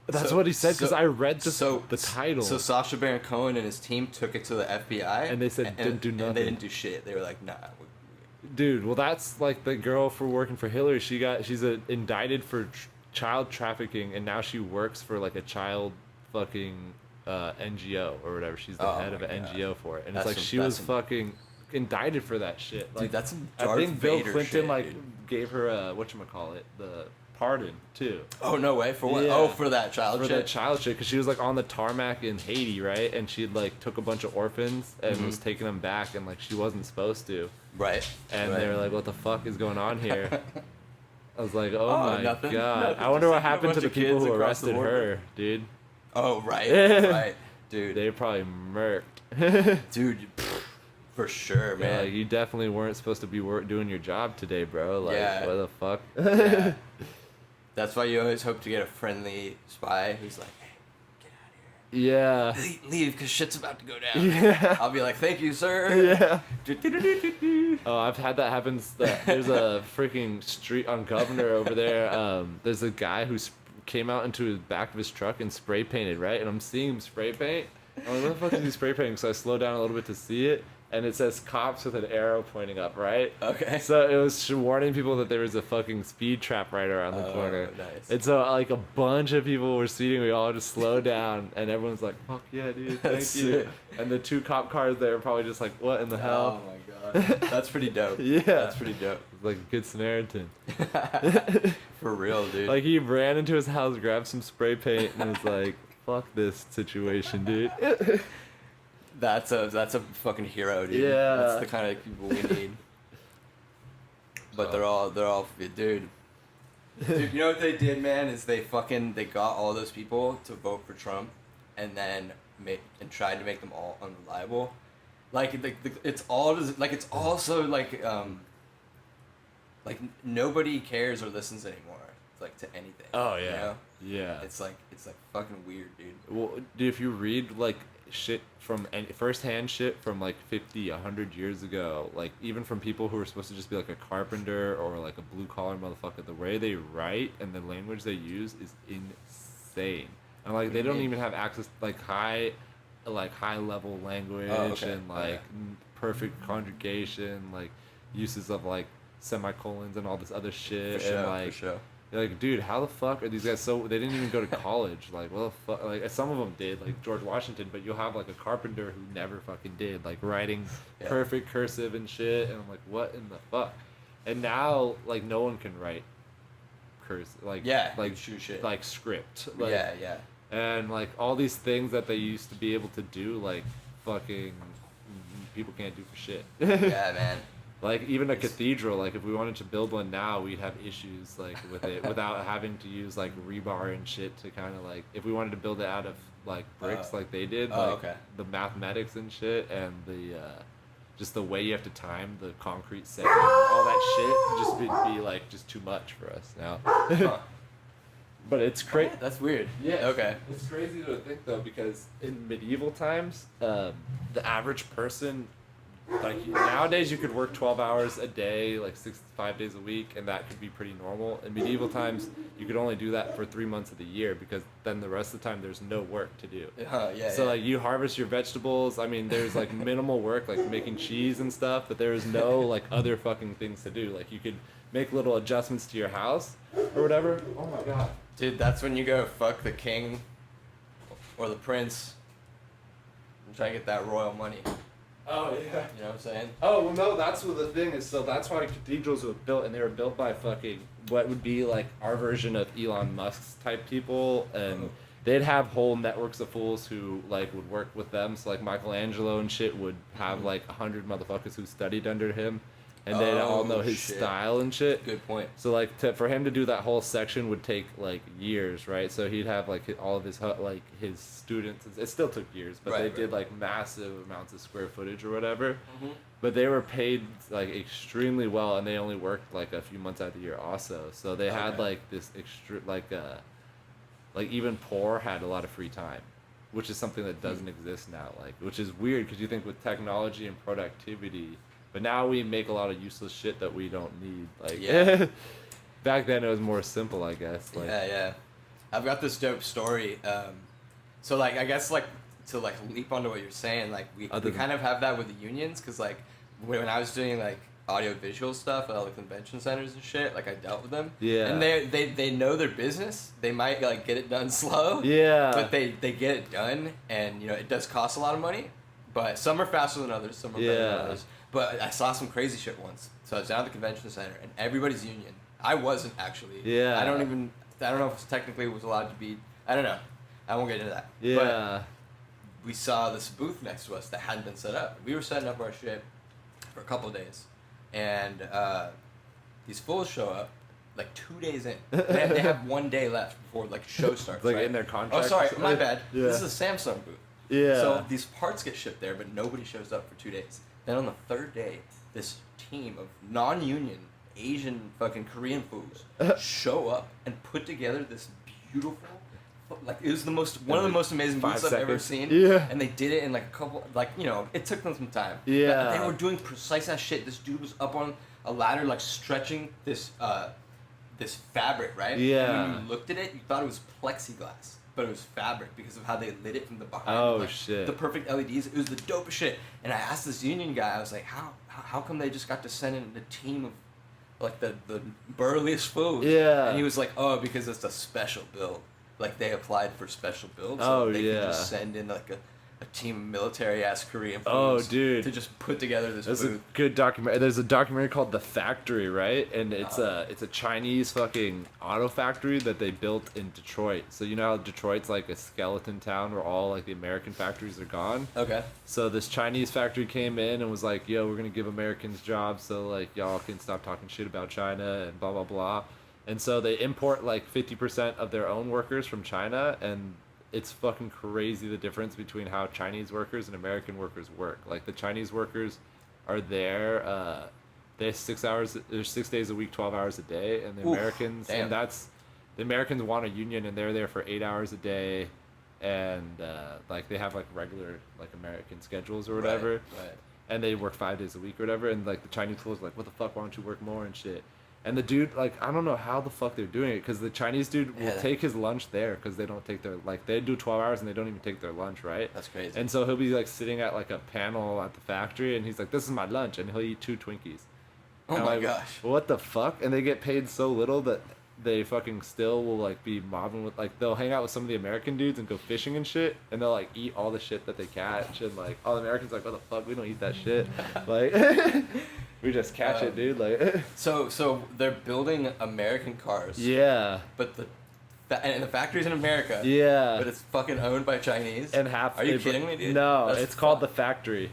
That's what he said, because I read the title. So Sacha Baron Cohen and his team took it to the FBI. And they said, didn't do nothing. And they didn't do shit. They were like, nah. Dude, well, that's like the girl for working for Hillary. She's indicted for child trafficking, and now she works for like a child fucking NGO or whatever. She's the head of an NGO for it. And it's like she was fucking indicted for that shit. Like, dude, that's some Darth I think Bill Vader Clinton shit, gave her a whatchamacallit, the pardon too. Oh no way, for what? Yeah. Oh, for that child shit. For that child shit, because she was like on the tarmac in Haiti, right? And she like took a bunch of orphans and was taking them back, and like she wasn't supposed to. Right. And they were like, "What the fuck is going on here?" I was like, "Oh my god!" Nothing. I wonder what happened to the people who arrested her, dude. Oh right, right, dude. They probably murked. Dude. For sure, man. Yeah, like, you definitely weren't supposed to be doing your job today, bro. Like, what the fuck? Yeah. That's why you always hope to get a friendly spy who's like, hey, Yeah. Leave, because shit's about to go down. Yeah. I'll be like, thank you, sir. Yeah. Oh, I've had that happen. There's a freaking street on Governor over there. There's a guy who came out into the back of his truck and spray painted, right? And I'm seeing him spray paint. I'm like, what the fuck is he spray painting? So I slow down a little bit to see it. And it says cops with an arrow pointing up, right? Okay. So it was warning people that there was a fucking speed trap right around the corner. Nice. And so like a bunch of people were speeding. We all just slowed down, and everyone's like, "Fuck yeah, dude, thank you." And the 2 cop cars there are probably just like, "What in the hell?" Oh my god, that's pretty dope. Yeah, that's pretty dope. Like a good Samaritan. For real, dude. Like he ran into his house, grabbed some spray paint, and was like, "Fuck this situation, dude." That's a fucking hero, dude. Yeah. That's the kind of people we need. But they're all dude. Dude, you know what they did, man? Is they got all those people to vote for Trump, and then tried to make them all unreliable. Like it's all so like nobody cares or listens anymore. Like to anything. Oh yeah. You know? Yeah. It's like fucking weird, dude. Well, dude, if you read like shit from first-hand shit from like 50, 100 years ago, like even from people who were supposed to just be like a carpenter or like a blue-collar motherfucker, the way they write and the language they use is insane. And like they don't even have access like high level language and like perfect conjugation, like uses of like semicolons and all this other shit. For and like sure. You're like, dude, how the fuck are these guys so... They didn't even go to college. Like, well, the fuck... Like, some of them did, like George Washington, but you'll have, like, a carpenter who never fucking did. Like, writing perfect cursive and shit, and I'm like, what in the fuck? And now, like, no one can write cursive. Like, like, true shit. Like, script. Like, yeah. And, like, all these things that they used to be able to do, like, fucking... People can't do for shit. Yeah, man. Like, even a cathedral, like, if we wanted to build one now, we'd have issues, like, with it, without having to use, like, rebar and shit to kind of, like, if we wanted to build it out of, like, bricks like they did, like, the mathematics and shit, and the, just the way you have to time the concrete setting, all that shit, just would be, like, just too much for us now. But it's crazy. That's weird. Yeah. Okay. It's crazy to think, though, because in medieval times, the average person... Like, nowadays you could work 12 hours a day, like 5 days a week, and that could be pretty normal. In medieval times, you could only do that for 3 months of the year, because then the rest of the time there's no work to do. So, like, you harvest your vegetables. I mean, there's, like, minimal work, like making cheese and stuff, but there is no, like, other fucking things to do. Like, you could make little adjustments to your house or whatever. Oh, my God. Dude, that's when you go fuck the king or the prince and try to get that royal money. Oh, yeah. You know what I'm saying? Oh, well, no, that's what the thing is. So that's why cathedrals were built, and they were built by fucking what would be like our version of Elon Musk's type people, and they'd have whole networks of fools who like would work with them. So like Michelangelo and shit would have like 100 motherfuckers who studied under him, and they'd all know his style and shit. Good point. So like for him to do that whole section would take like years, right? So he'd have like all of his like his students. It still took years, but they did like massive amounts of square footage or whatever. But they were paid like extremely well, and they only worked like a few months out of the year also. So they had like this extra like even poor had a lot of free time, which is something that doesn't exist now. Like, which is weird because you think with technology and productivity. But now we make a lot of useless shit that we don't need. Like, back then it was more simple, I guess. Like, yeah. I've got this dope story. So like, I guess like to like leap onto what you're saying, like we kind of have that with the unions, because like when I was doing like audio visual stuff at all the convention centers and shit, like I dealt with them. Yeah. And they know their business. They might like get it done slow. Yeah. But they get it done, and you know it does cost a lot of money. But some are faster than others. Some are better than others. But I saw some crazy shit once. So I was down at the convention center, and everybody's union. I wasn't actually. Yeah. I don't know if technically it was allowed to be. I don't know. I won't get into that. Yeah. But we saw this booth next to us that hadn't been set up. We were setting up our shit for a couple of days, and these fools show up like 2 days in. They have 1 day left before like show starts. Like in their contract. Oh, sorry, my bad. Yeah. This is a Samsung booth. Yeah. So these parts get shipped there, but nobody shows up for 2 days. Then on the third day, this team of non-union Asian fucking Korean fools show up and put together this beautiful like it was one of the most amazing booths I've ever seen. Yeah. And they did it in like a couple, like, you know, it took them some time. Yeah. But they were doing precise ass shit. This dude was up on a ladder, like stretching this this fabric, right? Yeah. And when you looked at it, you thought it was plexiglass, but it was fabric because of how they lit it from the behind. Oh, like, shit. The perfect LEDs. It was the dopest shit. And I asked this union guy, I was like, how come they just got to send in a team of like the burliest fools? Yeah. And he was like, oh, because it's a special build. Like they applied for special builds. Oh, so they yeah. could just send in like a team of military ass Korean Oh, fools dude. to just put together this There's booth. a good documentary. There's a documentary called The Factory, right? And it's a Chinese fucking auto factory that they built in Detroit. So you know how Detroit's like a skeleton town where all like the American factories are gone? Okay. So this Chinese factory came in and was like, yo, we're gonna give Americans jobs so like y'all can stop talking shit about China and blah blah blah. And so they import like 50% of their own workers from China, and it's fucking crazy the difference between how Chinese workers and American workers work. Like the Chinese workers are there, they have 6 hours, there's 6 days a week, 12 hours a day, and the Americans, damn. and the Americans want a union, and they're there for 8 hours a day, and like they have like regular like American schedules or whatever, Right. and they work 5 days a week or whatever, and like the Chinese fools are like, what the fuck, why don't you work more and shit. And the dude, like, I don't know how the fuck they're doing it, because the Chinese dude will take his lunch there, because they don't take their, like, they do 12 hours and they don't even take their lunch, right? That's crazy. And so he'll be, like, sitting at, like, a panel at the factory, and he's like, this is my lunch, and he'll eat 2 Twinkies. Oh and my like, gosh. What the fuck? And they get paid so little that they fucking still will, like, be mobbing with, like, they'll hang out with some of the American dudes and go fishing and shit, and they'll, like, eat all the shit that they catch, and, like, all the Americans are like, what the fuck, we don't eat that shit. Like... We just catch it, dude. Like, so they're building American cars. Yeah. But and the factory's in America. Yeah. But it's fucking owned by Chinese. And half. Are you kidding me, dude? No, That's it's called The Factory.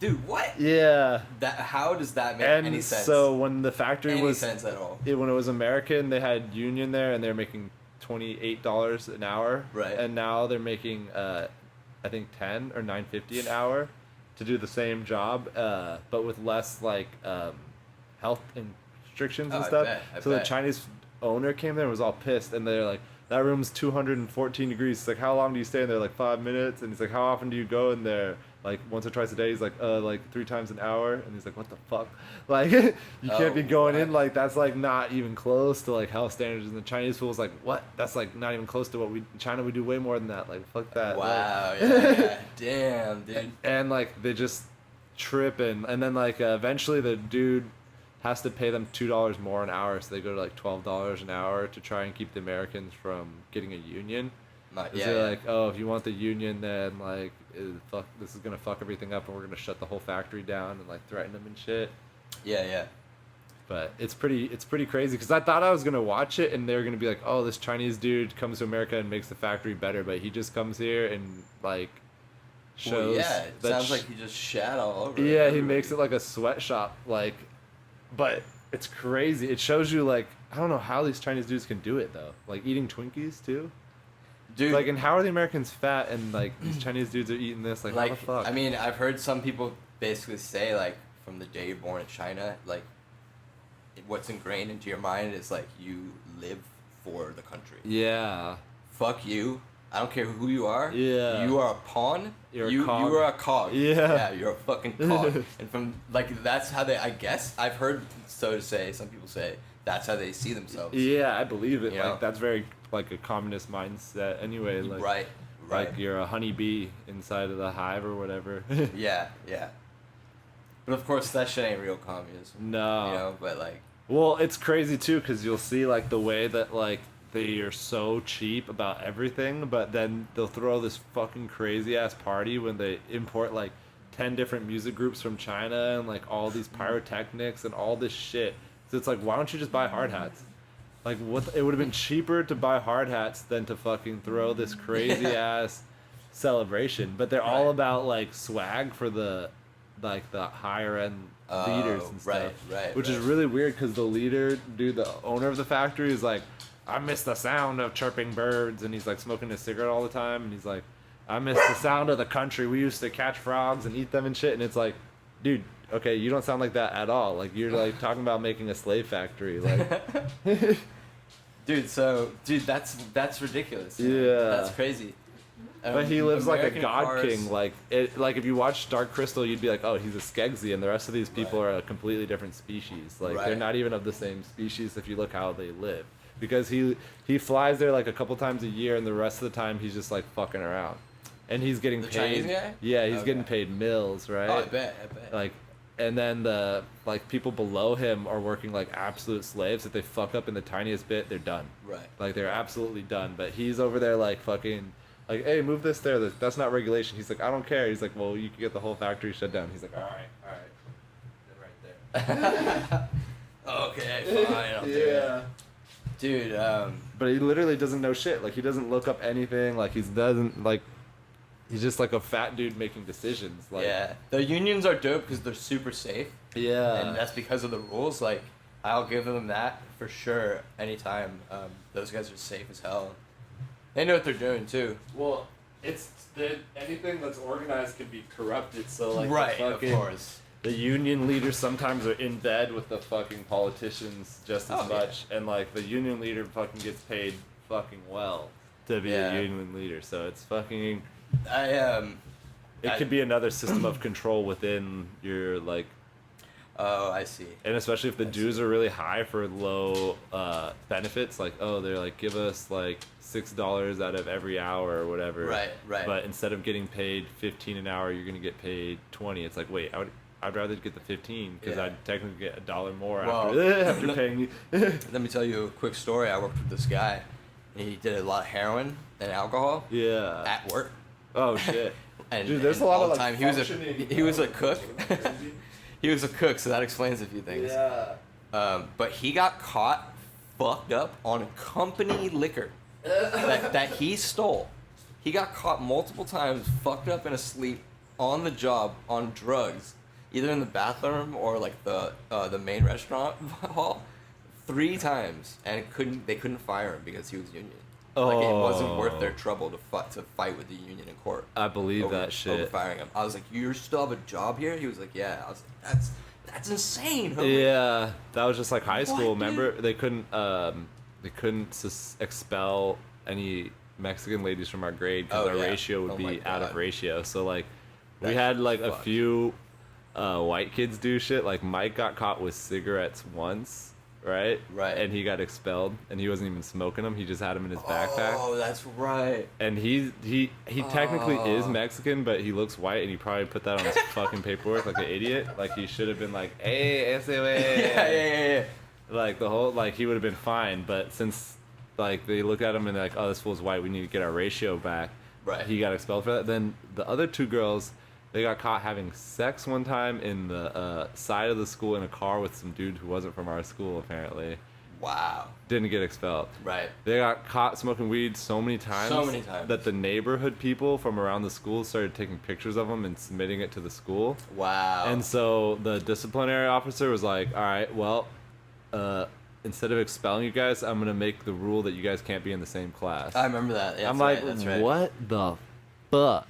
Dude, what? Yeah. How does that make And any sense? so when the factory any was sense at all? when it was American, they had union there, and they're making $28 an hour. Right. And now they're making, I think $10 or $9.50 an hour to do the same job, but with less like health restrictions and stuff. I So bet. the Chinese owner came there and was all pissed, and they're like, that room's 214 degrees. It's like, how long do you stay in there? Like 5 minutes. And he's like, how often do you go in there? Like once or twice a day. He's like 3 times an hour. And he's like, what the fuck? Like you can't be going in, like that's like not even close to like health standards. And the Chinese fool's like, what? That's like not even close to what in China we do way more than that. Like fuck that. Wow, Like, yeah. Damn, dude. and like they just trip, and then like eventually the dude has to pay them $2 more an hour, so they go to like $12 an hour to try and keep the Americans from getting a union. They're like, oh, if you want the union, then like this is gonna fuck everything up, and we're gonna shut the whole factory down, and like threaten them and shit. Yeah. But it's pretty crazy, because I thought I was gonna watch it and they were gonna be like, oh, this Chinese dude comes to America and makes the factory better, but he just comes here and like shows. Well, yeah, it sounds like he just shat all over. Yeah, he makes it like a sweatshop, like, but it's crazy. It shows you like, I don't know how these Chinese dudes can do it though, like eating Twinkies too. Dude, like, and how are the Americans fat and like these Chinese dudes are eating this? Like how the fuck? I mean, I've heard some people basically say like, from the day you're born in China, like, what's ingrained into your mind is like you live for the country. Yeah. Fuck you. I don't care who you are. Yeah. You are a pawn. You're you a cog. are a cog. Yeah. Yeah, you're a fucking cog. And from like that's how they, I guess I've heard so to say, some people say that's how they see themselves. Yeah, I believe it. You Like know? that's very like a communist mindset anyway. Like, Right. Like you're a honeybee inside of the hive or whatever. Yeah. But of course that shit ain't real communism. No. You know, but like. Well, it's crazy too, because you'll see like the way that like they are so cheap about everything, but then they'll throw this fucking crazy ass party when they import like 10 different music groups from China and like all these pyrotechnics and all this shit. So it's like, why don't you just buy hard hats? Like, what? It would have been cheaper to buy hard hats than to fucking throw this crazy ass celebration. But they're all about like swag for the like the higher end leaders and stuff. Which is really weird, because the leader, dude, the owner of the factory is like, I miss the sound of chirping birds, and he's like smoking a cigarette all the time, and he's like, I miss the sound of the country. We used to catch frogs and eat them and shit. And it's like, dude, okay, you don't sound like that at all. Like, you're like talking about making a slave factory. Like, Dude, that's ridiculous. Yeah. That's crazy. But he lives like a American god cars- king. Like if you watch Dark Crystal, you'd be like, oh, he's a Skeggsy, and the rest of these people are a completely different species. Like they're not even of the same species if you look how they live. Because he flies there like a couple times a year, and the rest of the time he's just like fucking around, and he's getting The paid. Chinese guy? Yeah, he's getting paid mills, right? Oh, I bet. Like, and then the like people below him are working like absolute slaves. If they fuck up in the tiniest bit, they're done. Right. Like they're absolutely done. But he's over there like fucking. Like, hey, move this there. That's not regulation. He's like, I don't care. He's like, well, you can get the whole factory shut down. He's like, all right. Then right there. Okay, fine. I'll do it. Dude, But he literally doesn't know shit. Like, he doesn't look up anything. Like, he's just like a fat dude making decisions. Like, yeah. The unions are dope because they're super safe. Yeah. And that's because of the rules. Like, I'll give them that for sure anytime. Those guys are safe as hell. They know what they're doing, too. Well, anything that's organized can be corrupted. So, like, right, of course. The union leaders sometimes are in bed with the fucking politicians just as much, and like the union leader fucking gets paid fucking well to be a union leader. So it's fucking. It could be another system of control within your like. Oh, I see. And especially if the dues are really high for low benefits, like they're like give us like $6 out of every hour or whatever. Right. But instead of getting paid $15 an hour, you're gonna get paid $20. It's like wait, I'd rather get the 15 because I'd technically get $1 more after paying you. Let me tell you a quick story. I worked with this guy. He did a lot of heroin and alcohol. Yeah. At work. Oh shit. And dude, there's a lot of like he was a cook. He was a cook, so that explains a few things. Yeah. But he got caught fucked up on company liquor that he stole. He got caught multiple times fucked up and asleep on the job on drugs, either in the bathroom or like the main restaurant hall, 3 times, and they couldn't fire him because he was union. Like it wasn't worth their trouble to fight with the union in court. I believe that shit. Over firing him. I was like, you still have a job here? He was like, yeah. I was like, that's insane. Huh? Yeah, that was just like high school. What, Remember, they couldn't expel any Mexican ladies from our grade because our ratio would be out of ratio. So like, we had like a few white kids do shit. Like Mike got caught with cigarettes once. Right? And he got expelled, and he wasn't even smoking them. He just had them in his backpack. Oh, that's right. And he technically is Mexican, but he looks white, and he probably put that on his fucking paperwork like an idiot. Like he should have been like, "Hey, ese way." Yeah. Like the whole he would have been fine, but since like they look at him and they're like, "Oh, this fool's white. We need to get our ratio back." Right. He got expelled for that. Then the other 2 girls. They got caught having sex one time in the side of the school in a car with some dude who wasn't from our school, apparently. Wow. Didn't get expelled. Right. They got caught smoking weed so many times that the neighborhood people from around the school started taking pictures of them and submitting it to the school. Wow. And so the disciplinary officer was like, all right, well, instead of expelling you guys, I'm going to make the rule that you guys can't be in the same class. I remember that. Yeah, I'm like, what the fuck,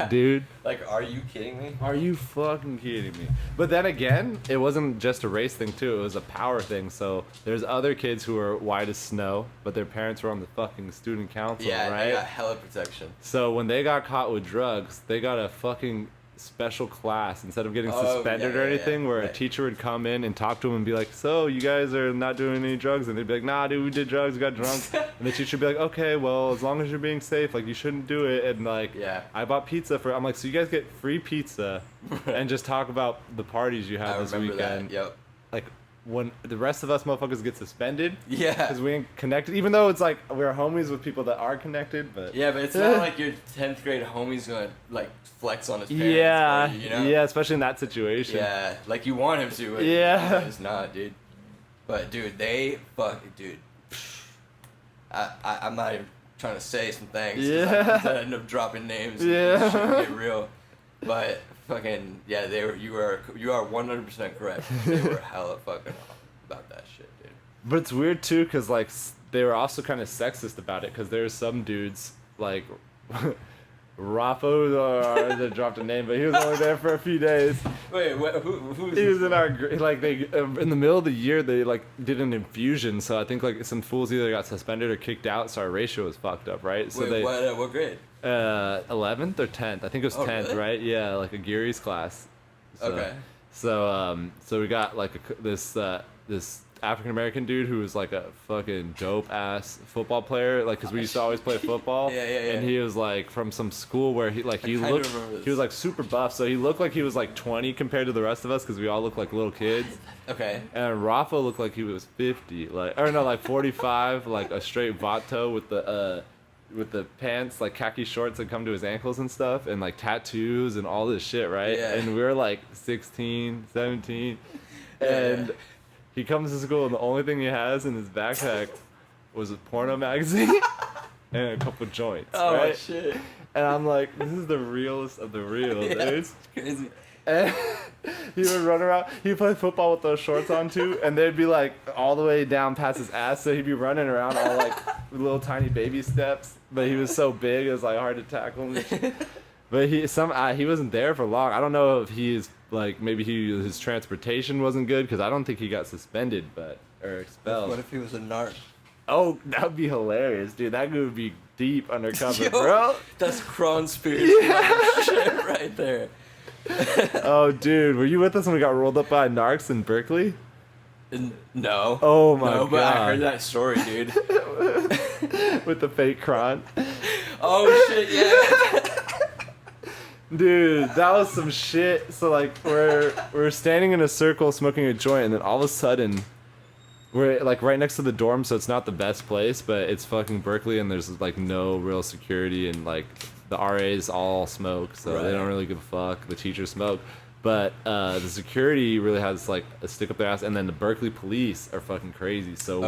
dude? Like, are you kidding me? Are you fucking kidding me? But then again, it wasn't just a race thing too. It was a power thing. So there's other kids who are white as snow, but their parents were on the fucking student council, yeah, right? they got hella protection. So when they got caught with drugs, they got a fucking special class instead of getting suspended or anything, where a teacher would come in and talk to them and be like, so you guys are not doing any drugs? And they'd be like, nah dude, we did drugs, we got drunk. And the teacher would be like, okay, well, as long as you're being safe, like you shouldn't do it. And like, I bought pizza I'm like, so you guys get free pizza and just talk about the parties you had this weekend. Yep. Like when the rest of us motherfuckers get suspended, because we ain't connected, even though it's like we're homies with people that are connected, but but it's not like your 10th grade homie's gonna like flex on his parents for you, you know? Yeah, especially in that situation. Yeah, like you want him to, but it's not, dude. But dude, I'm not even trying to say some things. I end up dropping names. And shit get real. But fucking you are 100% correct. They were hella fucking off about that shit, dude. But it's weird too, cause like they were also kind of sexist about it, cause there's some dudes like Rafa, they dropped a name, but he was only there for a few days. Wait, who's He was in our like they in the middle of the year they like did an infusion, so I think like some fools either got suspended or kicked out, so our ratio was fucked up, right? So Wait, what grade? 11th or 10th. I think it was 10th, really? right? Yeah, like a Geary's class. So, Okay. So we got like this African American dude who was like a fucking dope ass football player, like because we used to always play football. Yeah. And he was like from some school where he was like super buff, so he looked like he was like 20 compared to the rest of us because we all looked like little kids. Okay. And Rafa looked like he was 50, like 45, like a straight vato with the pants, like khaki shorts that come to his ankles and stuff, and like tattoos and all this shit, right? Yeah. And we were like 16, 17, and he comes to school and the only thing he has in his backpack was a porno magazine and a couple joints, right? Shit. And I'm like, this is the realest of the real, dude. It's crazy. And he would run around. He'd play football with those shorts on too, and they'd be like all the way down past his ass. So he'd be running around all like with little tiny baby steps. But he was so big, it was like hard to tackle him. But he wasn't there for long. I don't know if he's like maybe his transportation wasn't good because I don't think he got suspended or expelled. What if he was a narc? Oh, that would be hilarious, dude. That would be deep undercover, Yo, bro. That's conspiracy shit right there. Oh, dude, were you with us when we got rolled up by narcs in Berkeley? No. Oh my god. But I heard that story, dude. With the fake cron. Oh shit, yeah. Dude, that was some shit. So like we're standing in a circle smoking a joint, and then all of a sudden we're like right next to the dorm, so it's not the best place, but it's fucking Berkeley, and there's like no real security, and like the RAs all smoke, so they don't really give a fuck. The teachers smoke. But the security really has like a stick up their ass, and then the Berkeley police are fucking crazy. So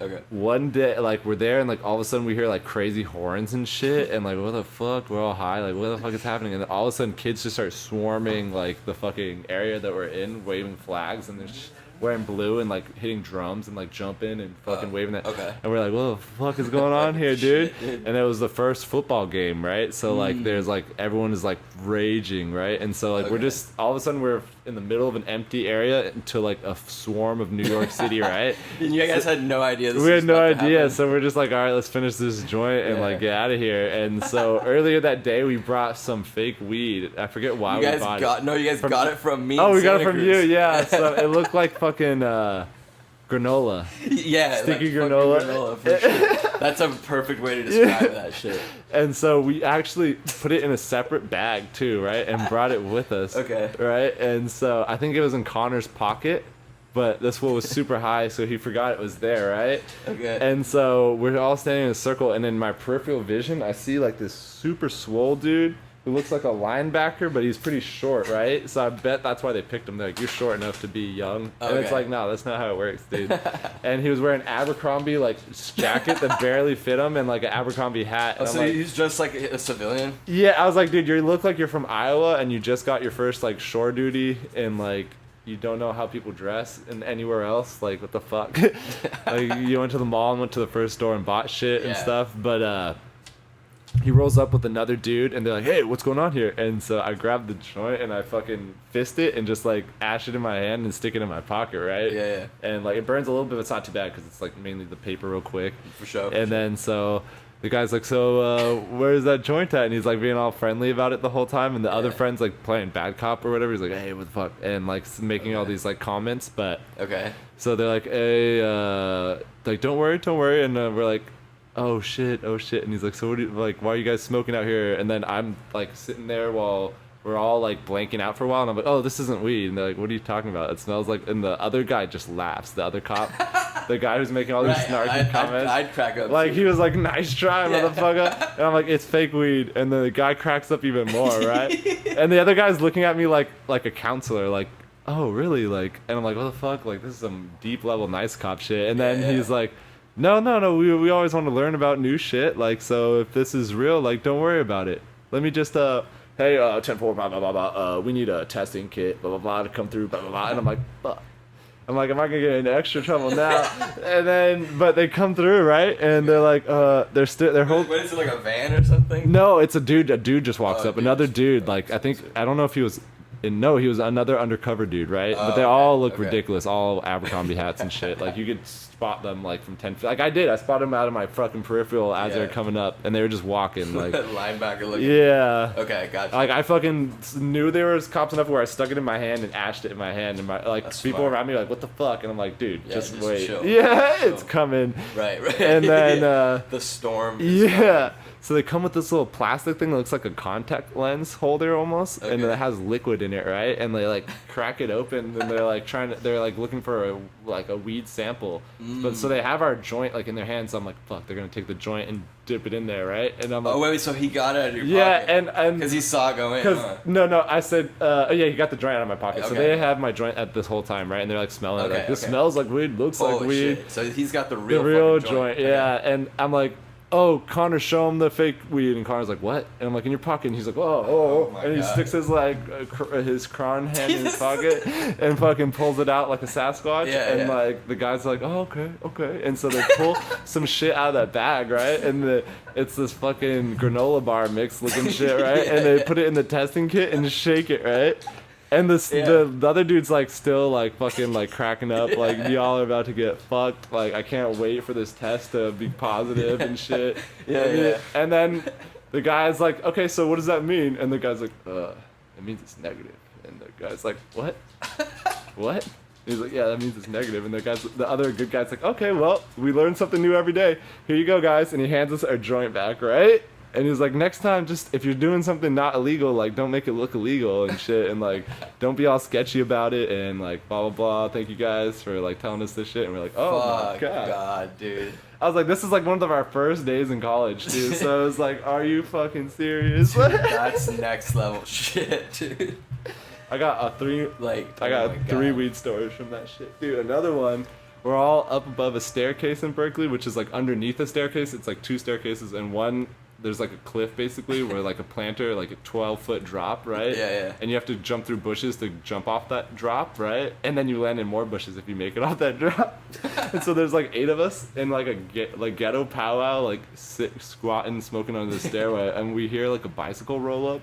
Okay. one day, like we're there, and like all of a sudden we hear like crazy horns and shit, and like what the fuck? We're all high, like what the fuck is happening? And then all of a sudden kids just start swarming like the fucking area that we're in, waving flags, and they're just wearing blue and like hitting drums and like jumping and fucking waving that. Okay. And we're like, what the fuck is going on here, dude? And it was the first football game, right? So like there's like everyone is like raging, right? And so like we're just all of a sudden we're in the middle of an empty area to like a swarm of New York City, right? And you guys had no idea this We had was no about to idea, happen. so we're just like, all right, let's finish this joint and like get out of here. And so earlier that day we brought some fake weed. I forget why You guys we bought got it. No, you guys got it from me. Oh, in we got it Santa from Cruz. you, yeah. So it looked like fucking granola. Yeah, Sticky like granola. fucking granola for sure. That's a perfect way to describe that shit. And so we actually put it in a separate bag too, right? And brought it with us. Okay. Right? And so I think it was in Connor's pocket, but this one was super high, so he forgot it was there, right? Okay. And so we're all standing in a circle, and in my peripheral vision, I see like this super swole dude who looks like a linebacker, but he's pretty short, right? So I bet that's why they picked him. They're like, you're short enough to be young. And it's Okay. like, no, that's not how it works, dude. And he was wearing Abercrombie like jacket that barely fit him, and like an Abercrombie hat. And Oh, I'm so like, he's just like a civilian? yeah, I was like, dude, you look like you're from Iowa, and you just got your first like shore duty, and like you don't know how people dress in anywhere else. Like, what the fuck? Like, you went to the mall and went to the first store and bought shit and stuff, but he rolls up with another dude, and they're like, hey, what's going on here? And so I grabbed the joint, and I fucking fist it, and just like ash it in my hand and stick it in my pocket, right? Yeah. And like it burns a little bit, but it's not too bad because it's like mainly the paper real quick. For sure. And then so the guy's like, so where's that joint at? And he's like being all friendly about it the whole time, and the other friend's like playing bad cop or whatever. He's like, hey, what the fuck? And like making all these like comments, but Okay. so they're like, hey, like don't worry, and we're like, oh shit, and he's like, so what do you, like, why are you guys smoking out here? And then I'm like sitting there while we're all like blanking out for a while, and I'm like, oh, this isn't weed. And they're like, what are you talking about? It smells like. And the other guy just laughs, the other cop, the guy who's making all these snarky comments. I'd crack up Like, too. he was like, nice try, motherfucker. And I'm like, it's fake weed. And the guy cracks up even more, right? And the other guy's looking at me like a counselor, like, oh, really? Like, and I'm like, what the fuck? Like, this is some deep level nice cop shit. And then he's like, no, we always want to learn about new shit. Like, so if this is real, like, don't worry about it. Let me just, hey, 10-4, blah, blah, blah, blah, we need a testing kit, blah, blah, blah, to come through, blah, blah, blah. And I'm like, fuck. I'm like, am I gonna get in extra trouble now? And then, but they come through, right? And they're like, they're holding. What is it, like a van or something? No, it's a dude. A dude just walks up. Dude. Another dude, like, I don't know if he was. No, he was another undercover dude, right? But they all look ridiculous, all Abercrombie hats and shit. Like, you could spot them, like, from 10 feet. Like, I did. I spotted them out of my fucking peripheral as they were coming up, and they were just walking, like... Linebacker looking. Yeah. Okay, gotcha. Like, I fucking knew they were cops enough where I stuck it in my hand and ashed it in my hand, and That's people smart. around me were like, what the fuck? And I'm like, dude, just wait. Chill. Yeah, Chill. it's coming. Right. And then... the storm is Yeah. So they come with this little plastic thing that looks like a contact lens holder almost, and it has liquid in it, right? And they like crack it open, and they're like looking for a weed sample. But so they have our joint like in their hands. So I'm like, fuck, they're gonna take the joint and dip it in there, right? And I'm like, oh wait, so he got it out of your yeah, pocket? and because he saw it go in. No, I said, yeah, he got the joint out of my pocket. So they have my joint at this whole time, right? And they're like smelling it, like this smells like weed, looks like weed. Shit. So he's got the real joint. Yeah, and I'm like, oh, Connor, show him the fake weed. And Connor's like, what? And I'm like, in your pocket. And he's like, oh. And he sticks his his cron hand in his pocket and fucking pulls it out like a Sasquatch. And like the guy's like, oh, okay. And so they pull some shit out of that bag, right? And it's this fucking granola bar mix looking shit, right? And they put it in the testing kit and shake it, right? And the other dude's like still like fucking like cracking up, like y'all are about to get fucked. Like I can't wait for this test to be positive and shit. And then the guy's like, okay, so what does that mean? And the guy's like, it means it's negative. And the guy's like, what? What? And he's like, yeah, that means it's negative. And the other good guy's like, okay, well, we learn something new every day. Here you go, guys. And he hands us our joint back, right? And he's like, next time, just if you're doing something not illegal, like don't make it look illegal and shit, and like don't be all sketchy about it, and like blah blah blah. Thank you guys for like telling us this shit. And we're like, oh my god, dude. I was like, this is like one of our first days in college, dude. So I was like, are you fucking serious? Dude, that's next level shit, dude. I got three weed stories from that shit, dude. Another one. We're all up above a staircase in Berkeley, which is like underneath a staircase. It's like two staircases, and one. There's like a cliff basically where like a planter, like a 12-foot drop, right? Yeah. And you have to jump through bushes to jump off that drop, right? And then you land in more bushes if you make it off that drop. And so there's like 8 of us in like a ghetto powwow, like squatting, smoking on the stairway, and we hear like a bicycle roll up.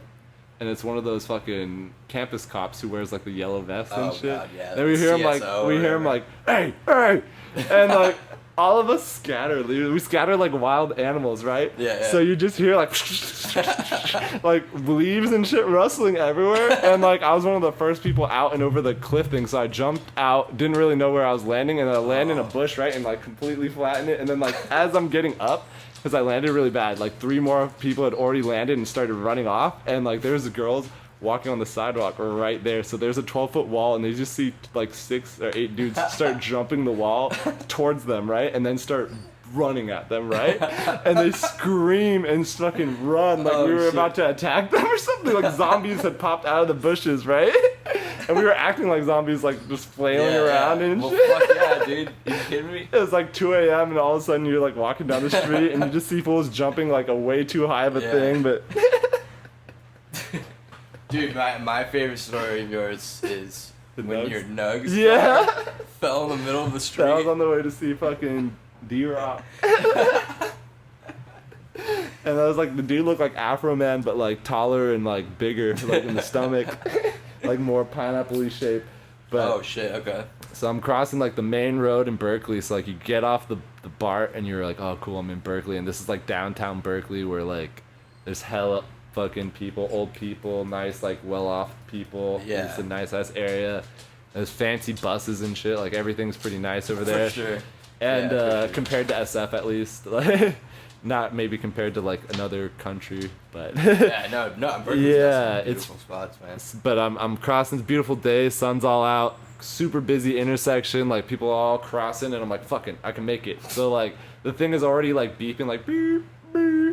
And it's one of those fucking campus cops who wears like the yellow vest and shit. God, yeah. Then we hear him like, hey, and like all of us scatter. We scatter like wild animals, right? Yeah. So you just hear like like leaves and shit rustling everywhere. And like I was one of the first people out and over the cliff thing, so I jumped out, didn't really know where I was landing, and I landed in a bush, right, and like completely flattened it. And then like as I'm getting up, because I landed really bad, like 3 more people had already landed and started running off, and like there's the girls walking on the sidewalk right there. So there's a 12-foot wall, and they just see like 6 or 8 dudes start jumping the wall towards them, right, and then start running at them, right, and they scream and fucking run like we were about to attack them or something, like zombies had popped out of the bushes, right, and we were acting like zombies, like just flailing around and shit. Fuck yeah, dude. You kidding me? It was like 2 a.m. and all of a sudden you're like walking down the street and you just see fools jumping like a way too high of a thing, but dude, my favorite story of yours is when your nugs fell in the middle of the street. I was on the way to see fucking D-Rock. And I was like, the dude looked like Afro Man, but like taller and like bigger, like in the stomach, like more pineapple-y shape. But, oh shit, okay. So I'm crossing like the main road in Berkeley. So like you get off the BART and you're like, oh cool, I'm in Berkeley. And this is like downtown Berkeley where like there's hella fucking people, old people, nice like well-off people. Yeah. It's a nice ass area. There's fancy buses and shit. Like everything's pretty nice over there. For sure. And compared to SF at least, like not maybe compared to like another country, but no, Berkeley's got some beautiful spots, man. But I'm crossing, it's a beautiful day, sun's all out, super busy intersection, like people all crossing, and I'm like, fucking, I can make it. So like the thing is already like beeping, like beep.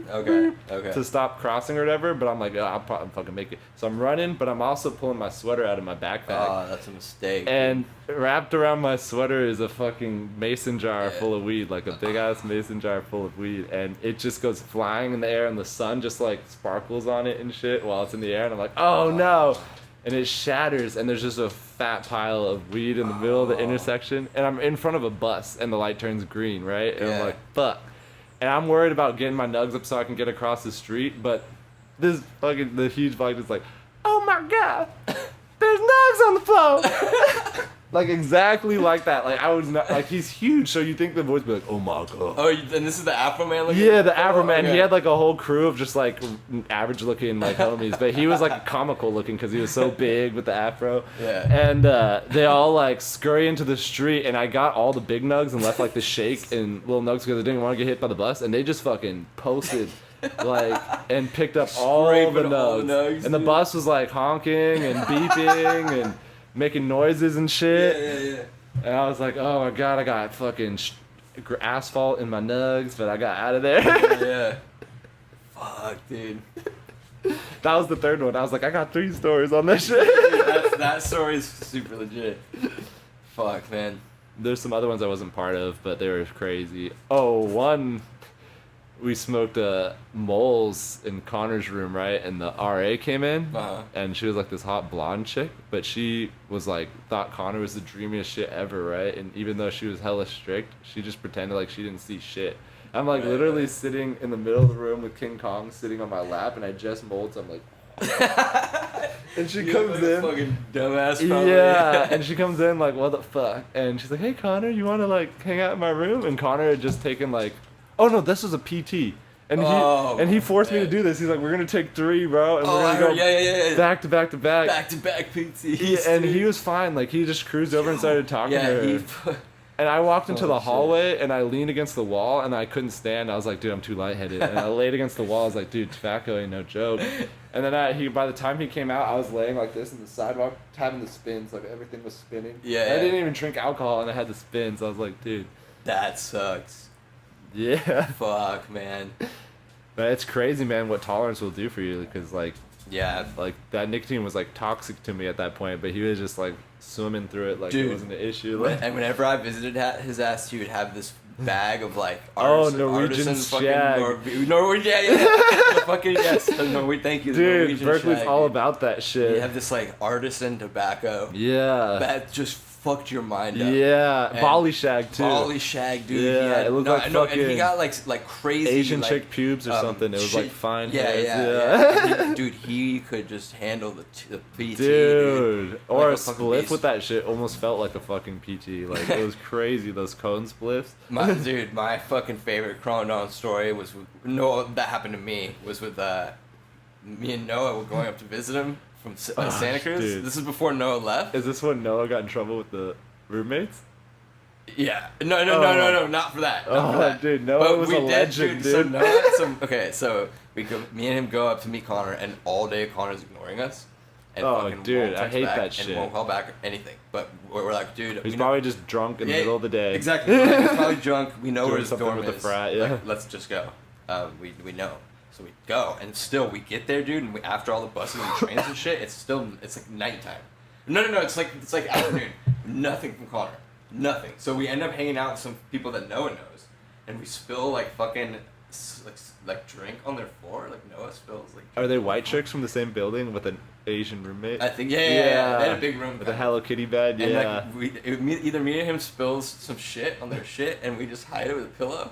Okay. To stop crossing or whatever, but I'm like, oh, I'll probably fucking make it. So I'm running, but I'm also pulling my sweater out of my backpack. Oh, that's a mistake. And wrapped around my sweater is a fucking mason jar full of weed, like a big ass mason jar full of weed, and it just goes flying in the air, and the sun just like sparkles on it and shit while it's in the air, and I'm like, oh no. and it shatters, and there's just a fat pile of weed in the middle of the intersection, and I'm in front of a bus, and the light turns green, right? And I'm like, fuck. And I'm worried about getting my nugs up so I can get across the street, but the huge bike is like, oh my god, there's nugs on the floor. Like exactly like that. Like I was not like he's huge, so you think the voice would be like, oh my god. Oh, and this is the Afro Man looking? Yeah, the Afro Man. Okay. He had like a whole crew of just like average looking like homies, but he was like comical looking because he was so big with the afro. Yeah. And they all like scurry into the street, and I got all the big nugs and left like the shake and little nugs because I didn't want to get hit by the bus, and they just fucking posted. Like and picked up all the nugs, and the bus was like honking and beeping and making noises and shit. Yeah. And I was like, oh my god, I got fucking asphalt in my nugs, but I got out of there. Yeah. Fuck, dude. That was the third one. I was like, I got 3 stories on this shit. Dude, that story is super legit. Fuck, man. There's some other ones I wasn't part of, but they were crazy. Oh, one, we smoked moles in Connor's room, right? And the RA came in, and she was like this hot blonde chick, but she was like, thought Connor was the dreamiest shit ever, right? And even though she was hella strict, she just pretended like she didn't see shit. I'm like literally sitting in the middle of the room with King Kong sitting on my lap, and I just mold, so I'm like, and she comes in, fucking dumbass probably. yeah, and she comes in like, what the fuck? And she's like, hey Connor, you want to like hang out in my room? And Connor had just taken like, oh no, this was a PT. And he forced me to do this. He's like, we're gonna take 3, bro, and we're gonna go back to back to back. Back to back PT. Yeah, and he was fine. Like he just cruised over and started talking to her. And I walked into the hallway and I leaned against the wall and I couldn't stand. I was like, dude, I'm too lightheaded. And I laid against the wall. I was like, dude, tobacco ain't no joke. And then by the time he came out, I was laying like this in the sidewalk, having the spins. Like everything was spinning. Yeah. I didn't even drink alcohol and I had the spins. I was like, dude, that sucks. Yeah. Fuck, man. But it's crazy, man, what tolerance will do for you. Because like, yeah, like that nicotine was like toxic to me at that point, but he was just like swimming through it like dude, it wasn't an issue. Like, and whenever I visited his ass, he would have this bag of like Norwegian shag. Norwegian, yeah. Fucking yes, thank you. Dude, Berkeley's shag, all about that shit. You have this like artisan tobacco. Yeah. That just fucked your mind up. Yeah, Bali shag too. Bali shag, dude. Yeah, it looked like fucking. And he got like crazy Asian like, chick pubes or something. It was like fine. Yeah. Dude, he could just handle the PT. Dude, or like a spliff with that shit almost felt like a fucking PT. Like it was crazy. Those cone spliffs. My fucking favorite crawling on story was that happened to me was with me and Noah were going up to visit him from Santa Cruz. Dude. This is before Noah left. Is this when Noah got in trouble with the roommates? Yeah. No, not for that. Not for that. Dude, Noah was a legend, dude. So me and him go up to meet Connor, and all day Connor's ignoring us. And dude, I hate that shit. And won't call back or anything. But we're like, dude. He's probably just drunk in the middle of the day. Exactly. He's probably drunk. We know where his dorm is. The frat, yeah. Like, let's just go. We know. So we go, and still we get there, dude. And after all the buses and trains and shit, it's like nighttime. No. It's like afternoon. Nothing from Connor. Nothing. So we end up hanging out with some people that Noah knows, and we spill like fucking like drink on their floor. Like Noah spills like. Are they white chicks from the same building with an Asian roommate? I think yeah. They had a big room with a Hello Kitty bed. And yeah. Like either me or him spills some shit on their shit, and we just hide it with a pillow.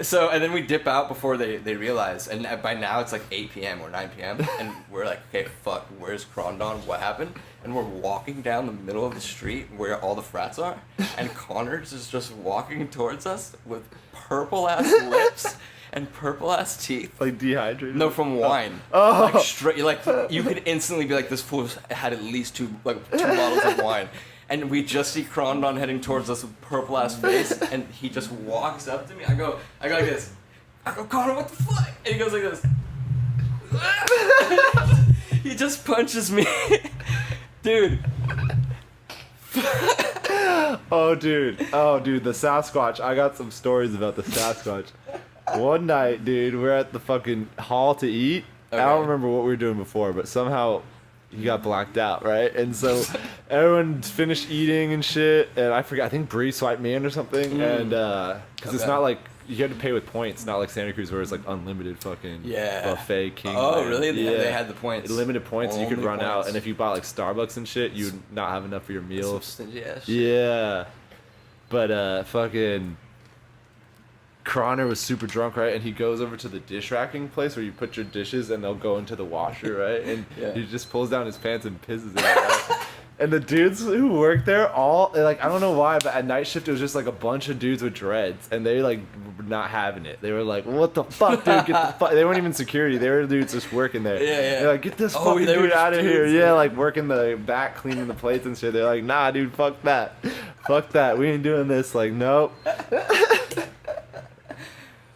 So and then we dip out before they realize, and by now it's like 8 p.m. or 9 p.m. and we're like, okay, fuck, where's Crondon? What happened? And we're walking down the middle of the street where all the frats are, and Connors is just walking towards us with purple ass lips and purple ass teeth. Like dehydrated? No, from wine. Oh. Like straight, like you could instantly be like, this fool had at least two bottles of wine. And we just see Crondon heading towards us with purple ass face, and he just walks up to me. I go like this. I go, Connor, what the fuck? And he goes like this. He just punches me. Dude. Oh, dude, the Sasquatch. I got some stories about the Sasquatch. One night, dude, we're at the fucking hall to eat. Okay. I don't remember what we were doing before, but somehow he got blacked out, right? And so everyone finished eating and shit, and I think Bree swiped me in or something, and because it's not like you had to pay with points, not like Santa Cruz where it's like unlimited fucking buffet king. Oh, really? Yeah. They had the points. Limited points, you could run points. out, and if you bought like Starbucks and shit, you'd not have enough for your meal. Some stingy ass shit. Yeah, but fucking Connor was super drunk, right? And he goes over to the dish racking place where you put your dishes and they'll go into the washer, right? And he just pulls down his pants and pisses in it, right? And the dudes who work there all, like, I don't know why, but at night shift it was just like a bunch of dudes with dreads, and they like were not having it. They were like, "What the fuck, dude? Get the fuck!" They weren't even security. They were dudes just working there. Yeah. They're like, "Get this fucking dude out of here!" Yeah, like working the back, cleaning the plates and shit. They're like, "Nah, dude, fuck that, fuck that. We ain't doing this." Like, nope.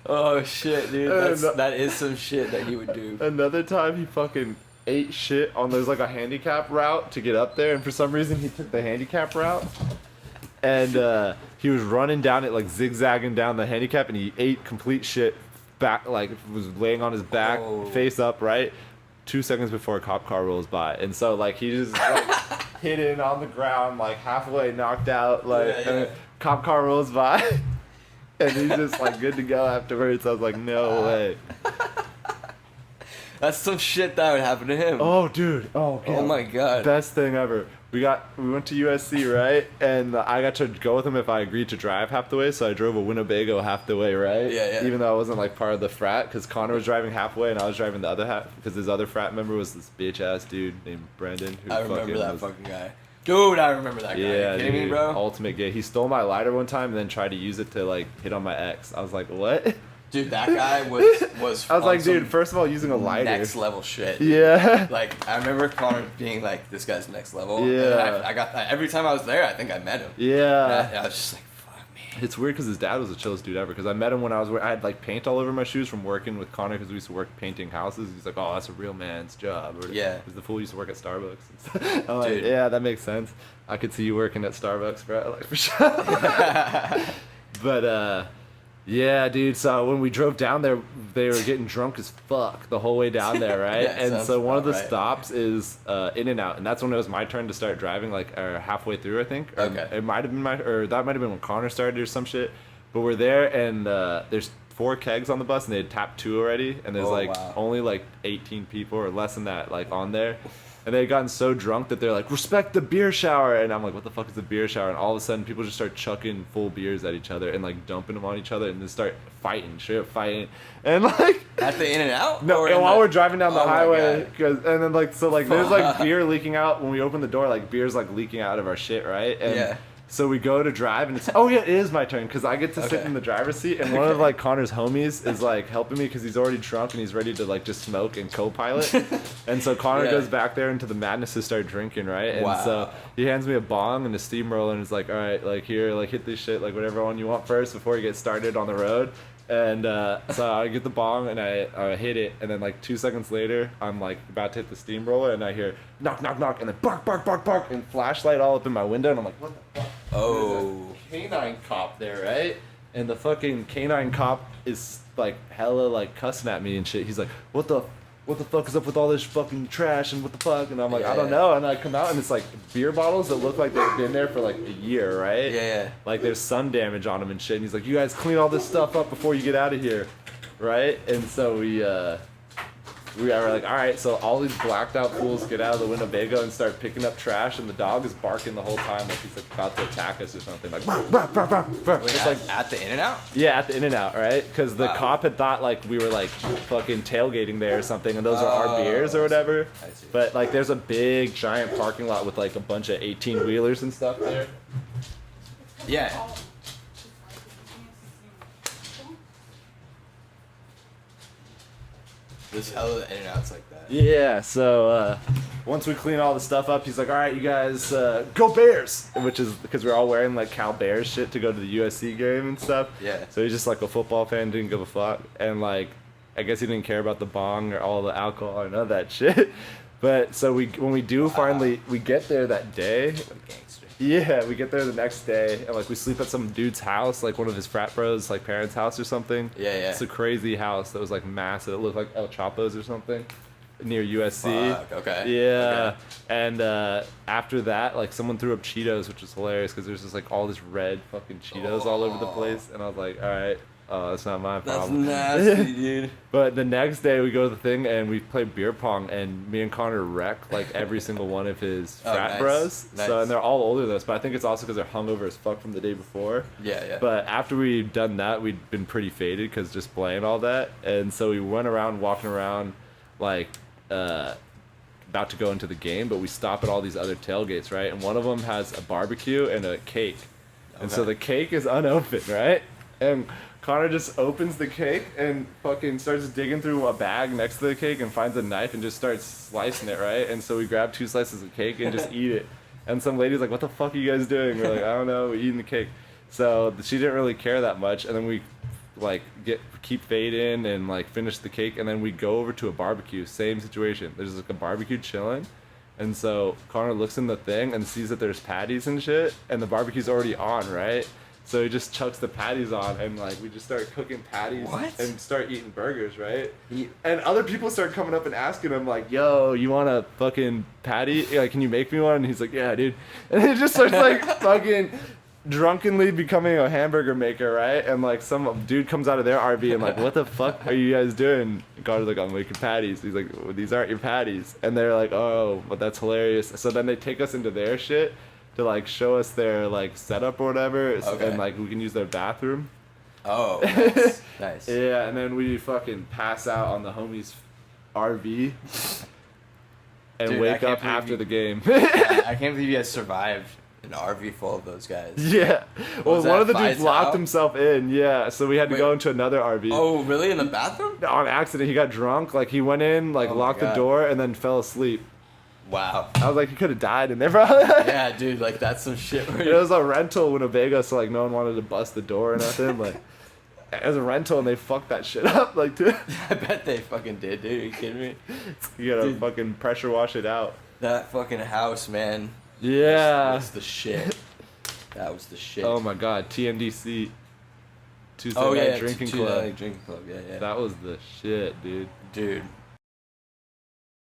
Oh shit, dude. That is some shit that he would do. Another time he fucking ate shit on there's like a handicap route to get up there, and for some reason he took the handicap route, and he was running down it, like zigzagging down the handicap, and he ate complete shit back, like was laying on his back, face up, right? 2 seconds before a cop car rolls by, and so like he just like hidden on the ground, like halfway knocked out, like and cop car rolls by. And he's just like good to go afterwards. I was like, no way. That's some shit that would happen to him. Oh, dude. Oh my god. Best thing ever. We went to USC, right? And I got to go with him if I agreed to drive half the way. So I drove a Winnebago half the way, right? Yeah. Even though I wasn't like part of the frat, because Connor was driving halfway and I was driving the other half, because his other frat member was this bitch ass dude named Brendan. Who I remember that fucking guy. Dude, I remember that guy. Yeah, Are you kidding me, bro? Ultimate gay. He stole my lighter one time and then tried to use it to like hit on my ex. I was like, what? Dude, that guy was I was like, dude, first of all, using a lighter. Next level shit. Yeah. Like, I remember Connor being like, this guy's next level. Yeah. And I got that. Every time I was there, I think I met him. Yeah. And I was just like, fuck me. It's weird because his dad was the chillest dude ever. Because I met him when I had like paint all over my shoes from working with Connor, because we used to work painting houses. He's like, oh, that's a real man's job. Or, yeah. Because the fool used to work at Starbucks. And stuff. I'm like, yeah, that makes sense. I could see you working at Starbucks, bro. Like, for sure. But, yeah, dude. So when we drove down there, they were getting drunk as fuck the whole way down there, right? And so one of the stops is In-N-Out, and that's when it was my turn to start driving, like halfway through, I think. Okay. It might have been that might have been when Connor started or some shit. But we're there, and there's 4 kegs on the bus, and they had tapped 2 already, and there's only like 18 people or less than that like on there. And they had gotten so drunk that they're like, respect the beer shower. And I'm like, what the fuck is a beer shower? And all of a sudden, people just start chucking full beers at each other and like dumping them on each other and then start fighting, straight up fighting. And like. At the In-N-Out? No, and while we're driving down the highway. And then like, so like, there's like beer leaking out. When we open the door, like beer's like leaking out of our shit, right? And so we go to drive, and it's, oh yeah, it is my turn, because I get to sit in the driver's seat, and one of like Connor's homies is like helping me because he's already drunk and he's ready to like just smoke and co-pilot. And so Connor goes back there into the madness to start drinking, right? And so he hands me a bong and a steamroller and is like, all right, like here, like hit this shit, like whatever one you want first before you get started on the road. And so I get the bong and I hit it, and then like 2 seconds later I'm like about to hit the steamroller, and I hear knock knock knock, and then bark bark bark bark, and flashlight all up in my window, and I'm like, what the fuck? Oh. There's a canine cop there, right? And the fucking canine cop is like hella like cussing at me and shit. He's like, what the fuck is up with all this fucking trash, and what the fuck? And I'm like, I don't know. And I come out, and it's like beer bottles that look like they've been there for like a year, right? Yeah. Like there's sun damage on them and shit. And he's like, you guys clean all this stuff up before you get out of here, right? And so we were like, all right. So all these blacked out fools get out of the Winnebago and start picking up trash, and the dog is barking the whole time like he's like about to attack us or something. Like, bark, bark, bark, bark. Wait, at the In-N-Out? Yeah, at the In-N-Out, right? Because the cop had thought like we were like fucking tailgating there or something, and those are our beers or whatever. I see. But like, there's a big giant parking lot with like a bunch of 18-wheelers and stuff there. Yeah. There's hella In-N-Outs like that. Yeah, so once we clean all the stuff up, he's like, all right, you guys, go Bears! Which is because we're all wearing like Cal Bears shit to go to the USC game and stuff. Yeah. So he's just like a football fan, didn't give a fuck. And like, I guess he didn't care about the bong or all the alcohol or none of that shit. But so when we do finally, we get there that day. Yeah, we get there the next day, and like we sleep at some dude's house, like one of his frat bros, like parents' house or something. Yeah. It's a crazy house that was like massive. It looked like El Chapo's or something, near USC. Fuck, okay. Yeah, okay. And after that, like someone threw up Cheetos, which was hilarious because there's just like all this red fucking Cheetos all over the place, and I was like, all right, Oh, that's not my That's problem. nasty, dude. But the next day we go to the thing and we play beer pong, and me and Connor wreck like every single one of his frat bros. Nice. So, and they're all older than us, but I think it's also because they're hungover as fuck from the day before. Yeah. But after we'd done that, we'd been pretty faded because just playing all that, and so we went around walking around like about to go into the game, but we stop at all these other tailgates, right? And one of them has a barbecue and a cake. And so the cake is unopened, right? And Connor just opens the cake and fucking starts digging through a bag next to the cake and finds a knife and just starts slicing it, right? And so we grab 2 slices of cake and just eat it. And some lady's like, what the fuck are you guys doing? We're like, I don't know, we're eating the cake. So she didn't really care that much. And then we like keep fading and like finish the cake. And then we go over to a barbecue, same situation. There's like a barbecue chilling. And so Connor looks in the thing and sees that there's patties and shit, and the barbecue's already on, right? So he just chucks the patties on, and like we just start cooking patties and start eating burgers, right? And other people start coming up and asking him like, "Yo, you want a fucking patty? Like, can you make me one?" And he's like, "Yeah, dude." And he just starts like fucking drunkenly becoming a hamburger maker, right? And like some dude comes out of their RV and like, what the fuck are you guys doing? And Carter's like, I'm making patties. He's like, well, these aren't your patties. And they're like, oh, but that's hilarious. So then they take us into their shit to like show us their like setup or whatever, and like we can use their bathroom. Oh, nice. Nice. Yeah, and then we fucking pass out on the homie's RV and Dude, wake up after the game. I can't believe you guys survived an RV full of those guys. Yeah. Well, one of the dudes locked out? himself in, yeah, so we had to go into another RV. Oh, really? In the bathroom? On accident. He got drunk. Like, he went in, like, locked the door, and then fell asleep. Wow. I was like, he could have died in there, bro. Yeah, dude, like, that's some shit. It was a rental in Winnebago, so, like, no one wanted to bust the door or nothing. Like, it was a rental, and they fucked that shit up. Like, dude. I bet they fucking did, dude. Are you kidding me? You gotta fucking pressure wash it out. That fucking house, man. Yeah. Was the shit. That was the shit. Oh my god, TNDC. Tuesday Night Drinking Club. Drinking Club, yeah. That was the shit, dude. Dude.